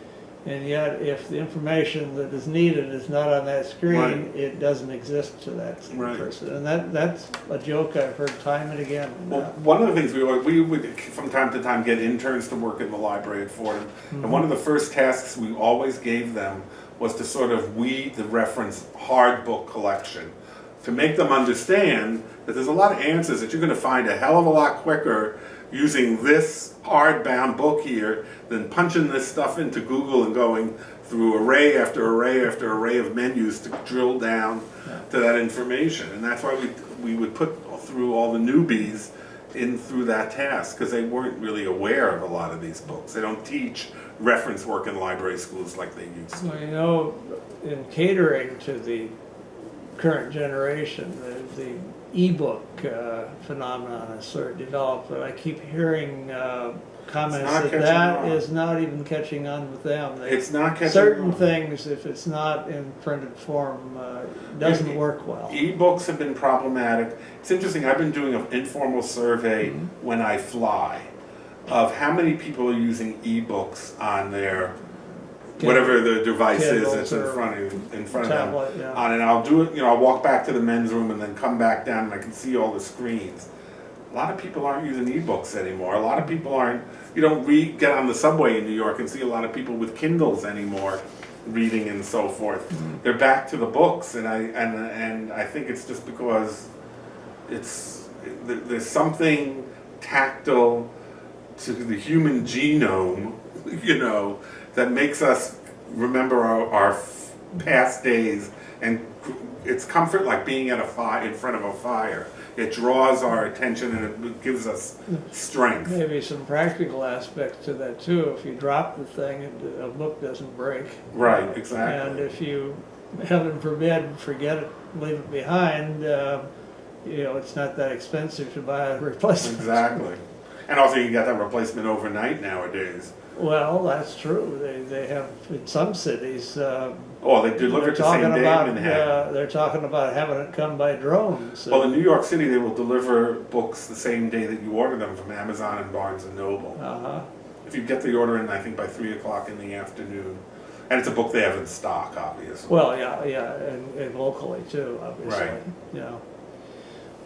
And yet, if the information that is needed is not on that screen, Right. it doesn't exist to that Right. person. And that's a joke I've heard time and again. Well, one of the things we would from time to time get interns to work in the library at Fordham, and one of the first tasks we always gave them was to sort of weed the reference hard book collection, to make them understand that there's a lot of answers that you're going to find a hell of a lot quicker using this hardbound book here than punching this stuff into Google and going through array after array after array of menus to drill down to that information. And that's why we would put through all the newbies in through that task, because they weren't really aware of a lot of these books. They don't teach reference work in library schools like they used to. Well, you know, in catering to the current generation, the e-book phenomenon has sort of developed, but I keep hearing comments that is not even catching on with them. It's not catching certain on. things, if it's not in printed form, doesn't work well. E-books have been problematic. It's interesting, I've been doing an informal survey when I fly of how many people are using e-books on their whatever the device is that's in front of tablet, them. Yeah. And I'll do it, I'll walk back to the men's room and then come back down and I can see all the screens. A lot of people aren't using e-books anymore. A lot of people aren't, you don't get on the subway in New York and see a lot of people with Kindles anymore reading and so forth. They're back to the books, and I think it's just because there's something tactile to the human genome, that makes us remember our past days, and it's comfort like being at in front of a fire. It draws our attention and it gives us strength. Maybe some practical aspects to that too. If you drop the thing, a book doesn't break. Right, exactly. And if you, heaven forbid, forget it, leave it behind, it's not that expensive to buy a replacement. Exactly. And also you can get that replacement overnight nowadays. Well, that's true. They have, in some cities, they deliver it the same day in Manhattan. They're talking about having it come by drone. So. Well, in New York City, they will deliver books the same day that you order them from Amazon and Barnes & Noble. Uh-huh. If you get the order in, I think, by 3 o'clock in the afternoon. And it's a book they have in stock, obviously. Well, yeah, and locally too, obviously. Right. Yeah.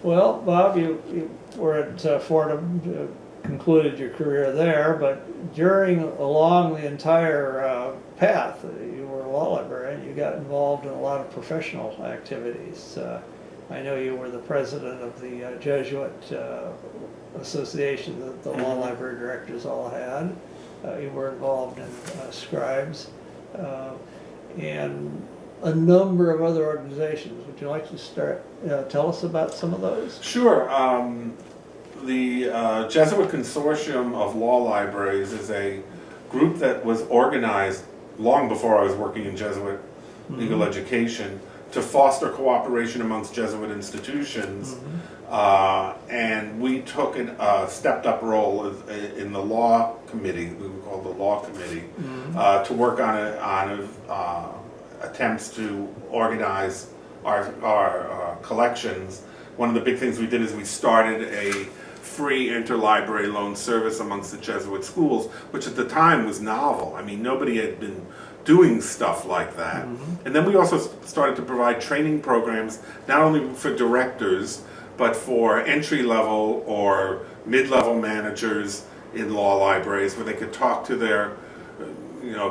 Well, Bob, you were at Fordham, concluded your career there, but along the entire path, you were a law librarian, you got involved in a lot of professional activities. I know you were the president of the Jesuit association that the law library directors all had. You were involved in Scribes and a number of other organizations. Would you like to tell us about some of those? Sure. The Jesuit Consortium of Law Libraries is a group that was organized long before I was working in Jesuit legal education to foster cooperation amongst Jesuit institutions. And we took a stepped up role in the law committee, we would call the law committee, to work on attempts to organize our collections. One of the big things we did is we started a free interlibrary loan service amongst the Jesuit schools, which at the time was novel. I mean, nobody had been doing stuff like that. And then we also started to provide training programs, not only for directors, but for entry-level or mid-level managers in law libraries, where they could talk to their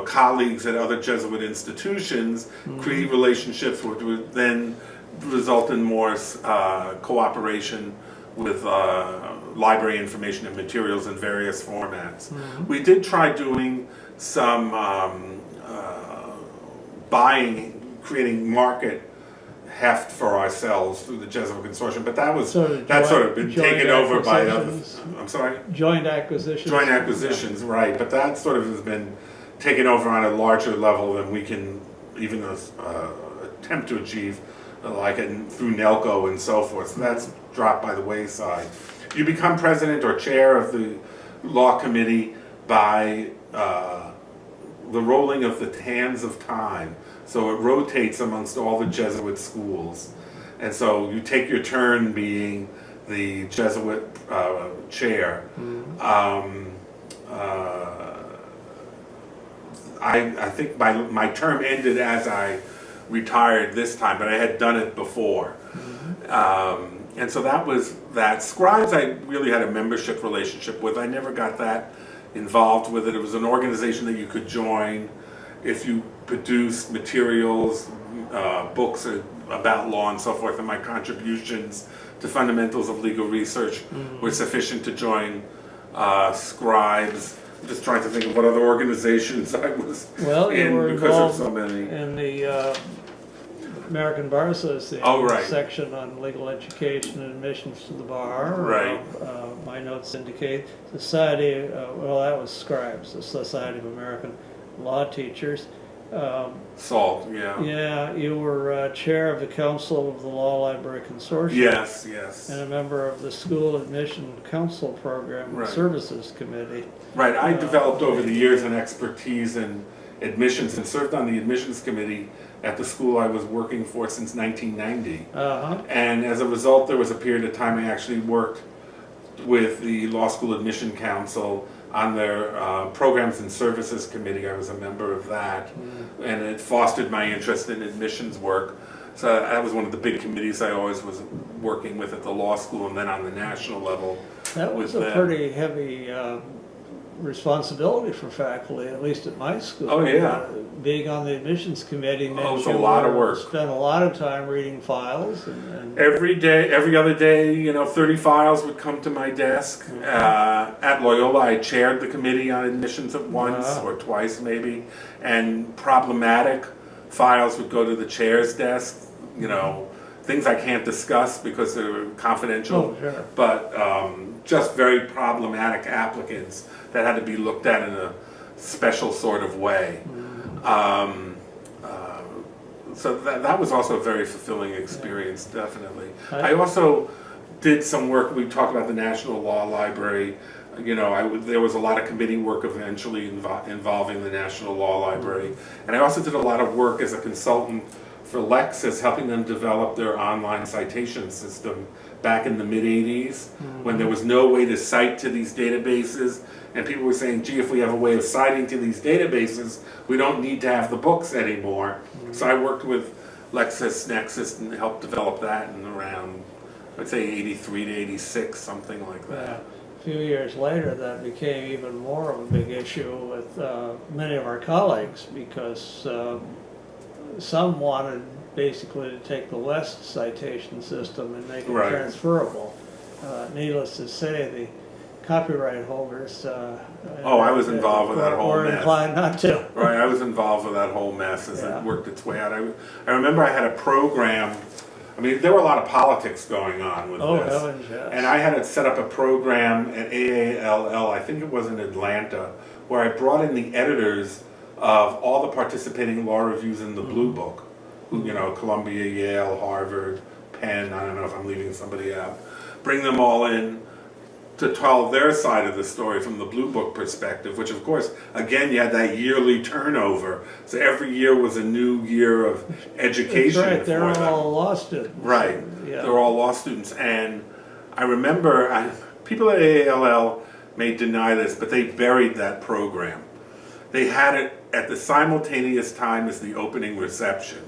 colleagues at other Jesuit institutions, create relationships which would then result in more cooperation with library information and materials in various formats. We did try doing some creating market heft for ourselves through the Jesuit Consortium, but that's sort of been joint taken over by other. acquisitions. I'm sorry. Joint acquisitions. Joint acquisitions, right? But that sort of has been taken over on a larger level than we can even attempt to achieve, like through NELCO and so forth. So that's dropped by the wayside. You become president or chair of the law committee by the rolling of the hands of time. So it rotates amongst all the Jesuit schools. And so you take your turn being the Jesuit chair. I think my term ended as I retired this time, but I had done it before. And so that was that. Scribes I really had a membership relationship with. I never got that involved with it. It was an organization that you could join if you produced materials, books about law and so forth, and my contributions to fundamentals of legal research were sufficient to join Scribes. I'm just trying to think of what other organizations I was in because of so many. In the American Bar Association section on legal education and admissions to the bar. Right. My notes indicate Society, well, that was Scribes, the Society of American Law Teachers. SALT, yeah. Yeah, you were chair of the Council of the Law Library Consortium. Yes, yes. And a member of the School Admission Council Program Services Committee. Right, I developed over the years an expertise in admissions and served on the admissions committee at the school I was working for since 1990. And as a result, there was a period of time I actually worked with the Law School Admission Council on their Programs and Services Committee. I was a member of that, and it fostered my interest in admissions work. So that was one of the big committees I always was working with at the law school, and then on the national level. That was a pretty heavy responsibility for faculty, at least at my school. Oh yeah. Being on the admissions committee meant it was a lot of work. Spent a lot of time reading files. And every day, every other day, 30 files would come to my desk. At Loyola, I chaired the committee on admissions at once or twice maybe, and problematic files would go to the chair's desk. Things I can't discuss because they're confidential. Oh, sure. But just very problematic applicants that had to be looked at in a special sort of way. So that was also a very fulfilling experience, definitely. I also did some work. We talked about the National Law Library. There was a lot of committee work eventually involving the National Law Library. And I also did a lot of work as a consultant for Lexis, helping them develop their online citation system back in the mid-'80s, when there was no way to cite to these databases, and people were saying, gee, if we have a way of citing to these databases, we don't need to have the books anymore. So I worked with LexisNexis and helped develop that in around, I'd say 83 to 86, something like that. A few years later, that became even more of a big issue with many of our colleagues, because some wanted basically to take the West citation system and make it transferable. Needless to say, the copyright holders I was involved with that whole were mess. inclined not to. Right, I was involved with that whole mess as it worked its way out. I remember I had a program. I mean, there were a lot of politics going on with this. Heavens, yes. And I had to set up a program at AALL, I think it was in Atlanta, where I brought in the editors of all the participating law reviews in the Blue Book. Columbia, Yale, Harvard, Penn, I don't know if I'm leaving somebody out. Bring them all in to tell their side of the story from the Blue Book perspective, which of course, again, you had that yearly turnover. So every year was a new year of education. That's right, they're all law students. Right, they're all law students. And I remember, people at AALL may deny this, but they buried that program. They had it at the simultaneous time as the opening reception.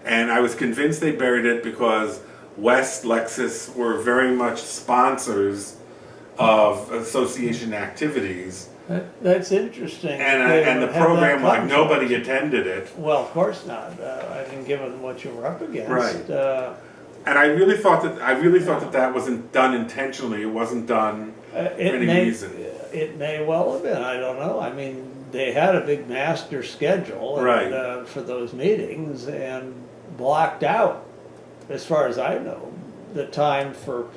And I was convinced they buried it because West, Lexis were very much sponsors of association activities. That's interesting. And the program, like, nobody attended it. Well, of course not. I think given what you were up against. Right. And I really thought that that wasn't done intentionally. It wasn't done for any reason. It may well have been. I don't know. I mean, they had a big master schedule for those meetings and blocked out as far as I know, the time for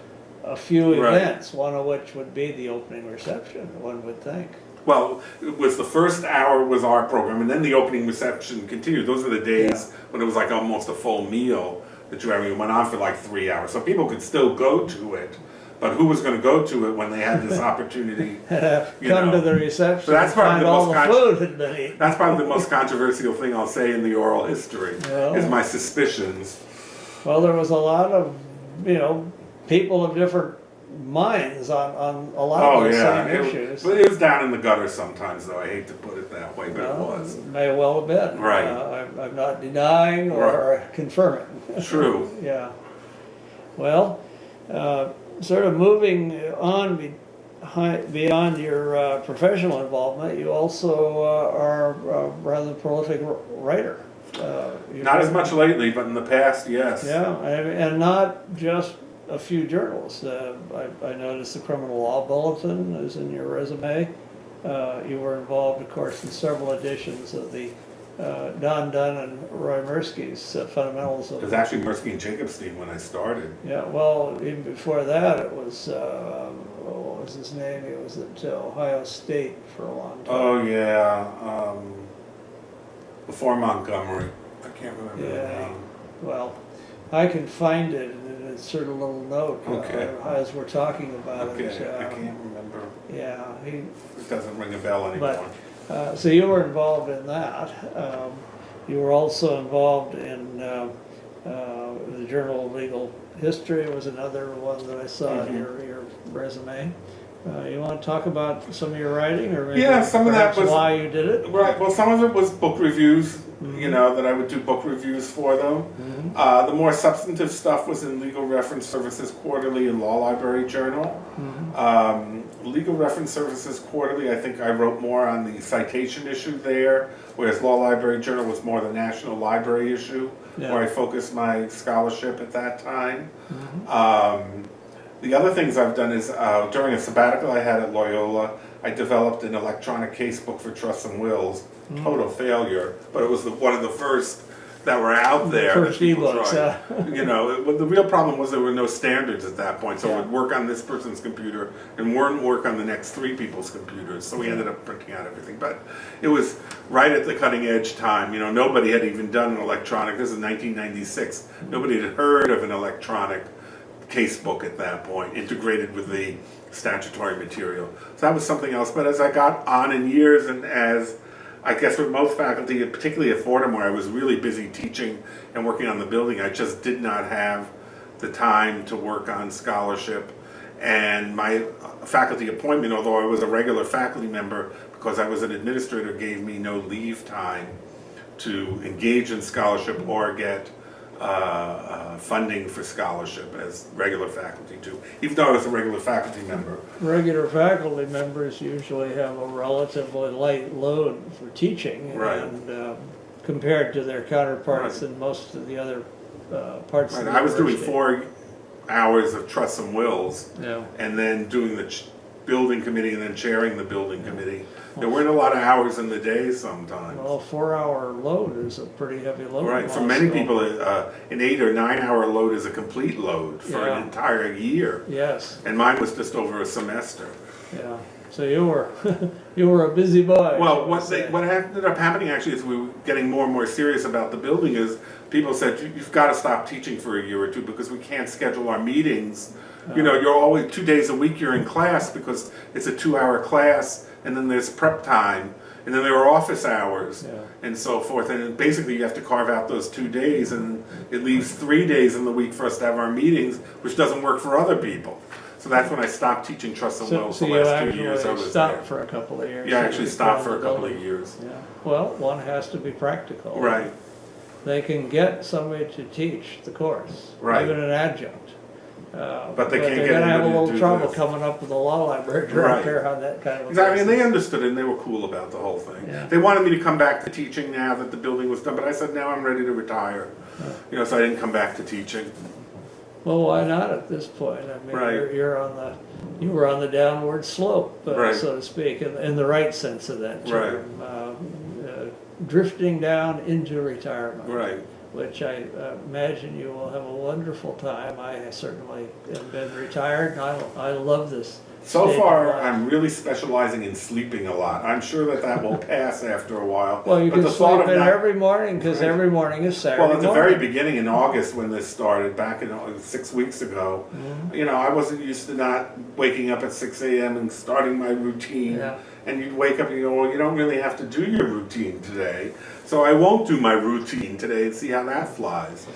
a few events, one of which would be the opening reception, one would think. Well, it was the first hour was our program, and then the opening reception continued. Those were the days when it was like almost a full meal that you had. It went on for like 3 hours, so people could still go to it. But who was going to go to it when they had this opportunity? Come to the reception. So that's probably That's probably the most controversial thing I'll say in the oral history. Is my suspicions. Well, there was a lot of people of different minds on a lot of the same issues. But it was down in the gutter sometimes, though. I hate to put it that way, but it was. May well have been. Right. I'm not denying or confirming. True. Yeah. Well, sort of moving on beyond your professional involvement, you also are a rather prolific writer. Not as much lately, but in the past, yes. Yeah, and not just a few journals. I noticed the Criminal Law Bulletin is in your resume. You were involved, of course, in several editions of the Don Dunn and Roy Mirsky's Fundamentals of... It was actually Mirsky and Jacobstein when I started. Yeah, well, even before that, it was, what was his name? He was at Ohio State for a long time. Oh, yeah. Before Montgomery. I can't remember the name. Well, I can find it and insert a little note as we're talking about it. I can't remember. Yeah, it doesn't ring a bell anymore. But, so you were involved in that. You were also involved in the Journal of Legal History. Was another one that I saw in your resume. You want to talk about some of your writing, or maybe some of that was why you did it? Right. Well, some of it was book reviews. That I would do book reviews for them. The more substantive stuff was in Legal Reference Services Quarterly and Law Library Journal. Legal Reference Services Quarterly, I think I wrote more on the citation issue there, whereas Law Library Journal was more the National Library issue, where I focused my scholarship at that time. The other things I've done is, during a sabbatical I had at Loyola, I developed an electronic casebook for trusts and wills. Total failure, but it was one of the first that were out there. First e-books, the real problem was there were no standards at that point, so it would work on this person's computer and wouldn't work on the next 3 people's computers, so we ended up printing out everything. But it was right at the cutting edge time. Nobody had even done an electronic. This is 1996. Nobody had heard of an electronic casebook at that point, integrated with the statutory material. So that was something else. But as I got on in years, and as I guess with most faculty, particularly at Fordham, where I was really busy teaching and working on the building, I just did not have the time to work on scholarship. And my faculty appointment, although I was a regular faculty member, because I was an administrator, gave me no leave time to engage in scholarship or get funding for scholarship as regular faculty too, even though I was a regular faculty member. Regular faculty members usually have a relatively light load for teaching, and compared to their counterparts in most of the other parts of the I was doing university. 4 hours of trusts and wills, and then doing the building committee and then chairing the building committee. There weren't a lot of hours in the day sometimes. Well, a 4-hour load is a pretty heavy load. Right, for many people, an 8 or 9 hour load is a complete load for an entire year. Yes. And mine was just over a semester. Yeah. So you were you were a busy boy. Well, what ended up happening actually is we were getting more and more serious about the building. Is people said you've got to stop teaching for a year or two because we can't schedule our meetings. You're always 2 days a week you're in class because it's a 2-hour class, and then there's prep time, and then there are office hours, and so forth. And basically you have to carve out those 2 days, and it leaves 3 days in the week for us to have our meetings, which doesn't work for other people. So that's when I stopped teaching Trust and Wills the last 2 years I was there. Stopped for a couple of years. Yeah, I actually stopped for a couple of years. Yeah. Well, one has to be practical. Right. They can get somebody to teach the course, even an adjunct. But they can't they're get going to have a anybody to little do trouble this. coming up with a law library director on that kind of a Exactly, and they basis. understood it, and they were cool about the whole thing. Yeah. They wanted me to come back to teaching now that the building was done, but I said, now I'm ready to retire. So I didn't come back to teaching. Well, why not at this point? I mean, you were on the downward slope, so to speak, in the right sense of that term. Drifting down into retirement. Right. which I imagine you will have a wonderful time. I certainly have been retired, and I love this. So far, I'm really specializing in sleeping a lot. I'm sure that will pass after a while. Well, you but can the thought sleep of in not- every morning, because every morning is Saturday Well, at the morning. very beginning in August when this started, back in 6 weeks ago, you know, I wasn't used to not waking up at 6 a.m. and starting my routine. Yeah. And you'd wake up and you go, well, you don't really have to do your routine today. So I won't do my routine today and see how that flies.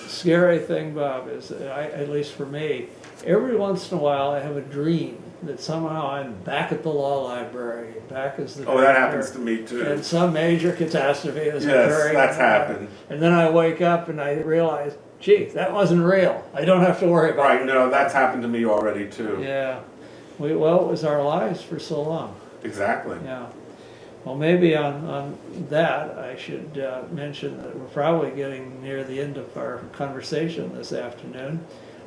Scary thing, Bob, is at least for me, every once in a while I have a dream that somehow I'm back at the law library, back as the Oh, that director, happens to me too. and some major catastrophe is Yes, occurring. that's happened. And then I wake up and I realize, gee, that wasn't real. I don't have to worry about Right, it. no, that's happened to me already too. Yeah. Well, it was our lives for so long. Exactly. Yeah. Well, maybe on that, I should mention that we're probably getting near the end of our conversation this afternoon.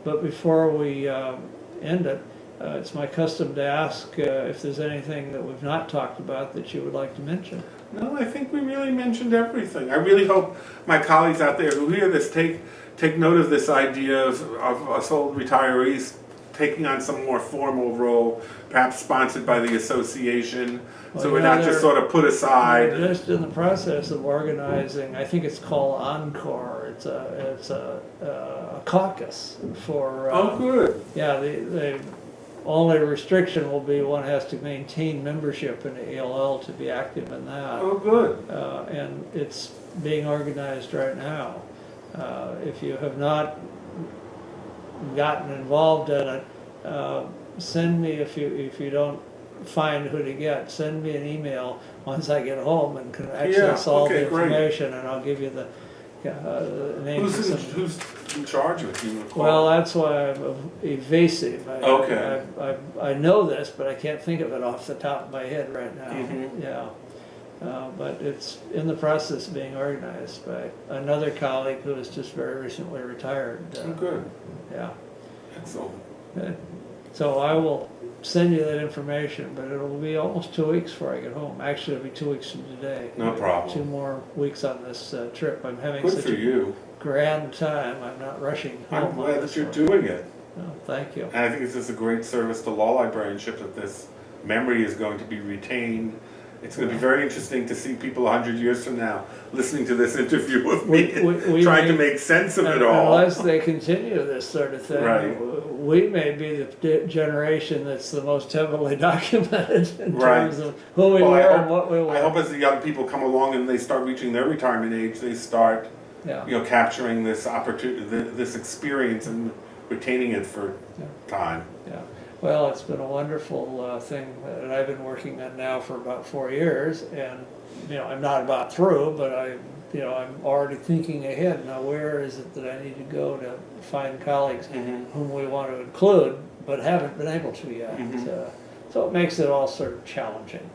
But before we end it, it's my custom to ask if there's anything that we've not talked about that you would like to mention. No, I think we really mentioned everything. I really hope my colleagues out there who hear this take note of this idea of us old retirees taking on some more formal role, perhaps sponsored by the association, Well, so you we're know, not just sort of put aside. We're just in the process of organizing. I think it's called Encore. It's a caucus for. Oh, good. Yeah, the only restriction will be one has to maintain membership in the ELL to be active in that. Oh, good. And it's being organized right now. If you have not gotten involved in it, send me, if you don't find who to get, send me an email once I get home and can access all the great. information, and I'll give you the names. Who's in charge of it? Do you recall? Well, that's why I'm evasive. Okay. I know this, but I can't think of it off the top of my head right now. Mhm. Yeah. But it's in the process of being organized by another colleague who has just very recently retired. Oh, good. Yeah. Excellent. Good. So I will send you that information, but it'll be almost 2 weeks before I get home. Actually, it'll be 2 weeks from today. No problem. 2 more weeks on this trip. I'm having Good such for a you. grand time. I'm not rushing home. I'm glad on that this you're one. doing it. Oh, thank you. And I think it's just a great service to law librarianship that this memory is going to be retained. It's going to be very interesting to see people 100 years from now listening to this interview with me and trying to make sense of it all. Unless they continue this sort of thing, Right. we may be the generation that's the most heavily documented in Right. terms of who we Well, were and what we I hope were. as the young people come along and they start reaching their retirement age, they start, Yeah. capturing this opportunity, this experience and retaining it for Yeah. time. Yeah. Well, it's been a wonderful thing that I've been working on now for about 4 years, and I'm not about through, but I'm already thinking ahead. Now, where is it that I need to go to find colleagues whom we want to include, but haven't been able to yet? So it makes it all sort of challenging.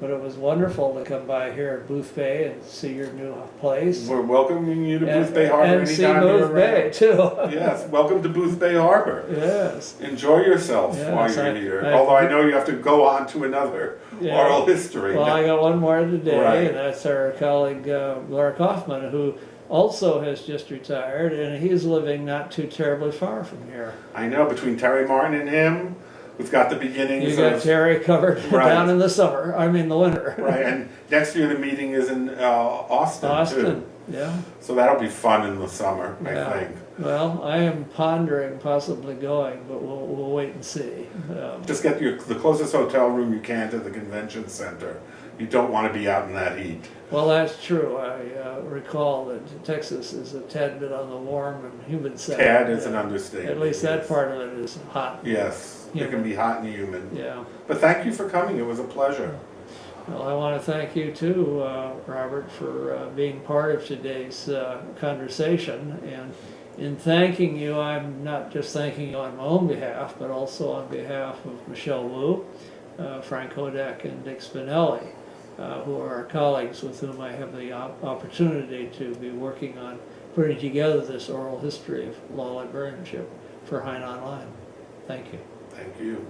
But it was wonderful to come by here at Booth Bay and see your new place. We're welcoming you to And- Booth Bay Harbor and see anytime you're Booth Bay around. too. Yes, welcome to Booth Bay Harbor. Yes. Enjoy yourself Yes, while you're I- here. I- Although I know you have to go on to another Yeah. oral history. Well, I got one more today, Right. and that's our colleague Laura Kaufman, who also has just retired, and he's living not too terribly far from here. I know, between Terry Martin and him, we've got the beginnings You got of... Terry covered Right. down in the summer, I mean the winter. Right, and next year the meeting is in Austin, Austin, too. yeah. So that'll be fun in the summer, Yeah. I think. Well, I am pondering possibly going, but we'll wait and see. Just get the closest hotel room you can to the convention center. You don't want to be out in that heat. Well, that's true. I recall that Texas is a tad bit on the warm and humid side. Tad is an understatement. At least that part of it is hot. Yes, it can Humid. be hot and humid. Yeah. But thank you for coming. It was a pleasure. Well, I want to thank you too, Robert, for being part of today's conversation. And in thanking you, I'm not just thanking you on my own behalf, but also on behalf of Michelle Wu, Frank Hodak, and Dick Spinelli, who are our colleagues with whom I have the opportunity to be working on putting together this oral history of law librarianship for Hein Online. Thank you. Thank you.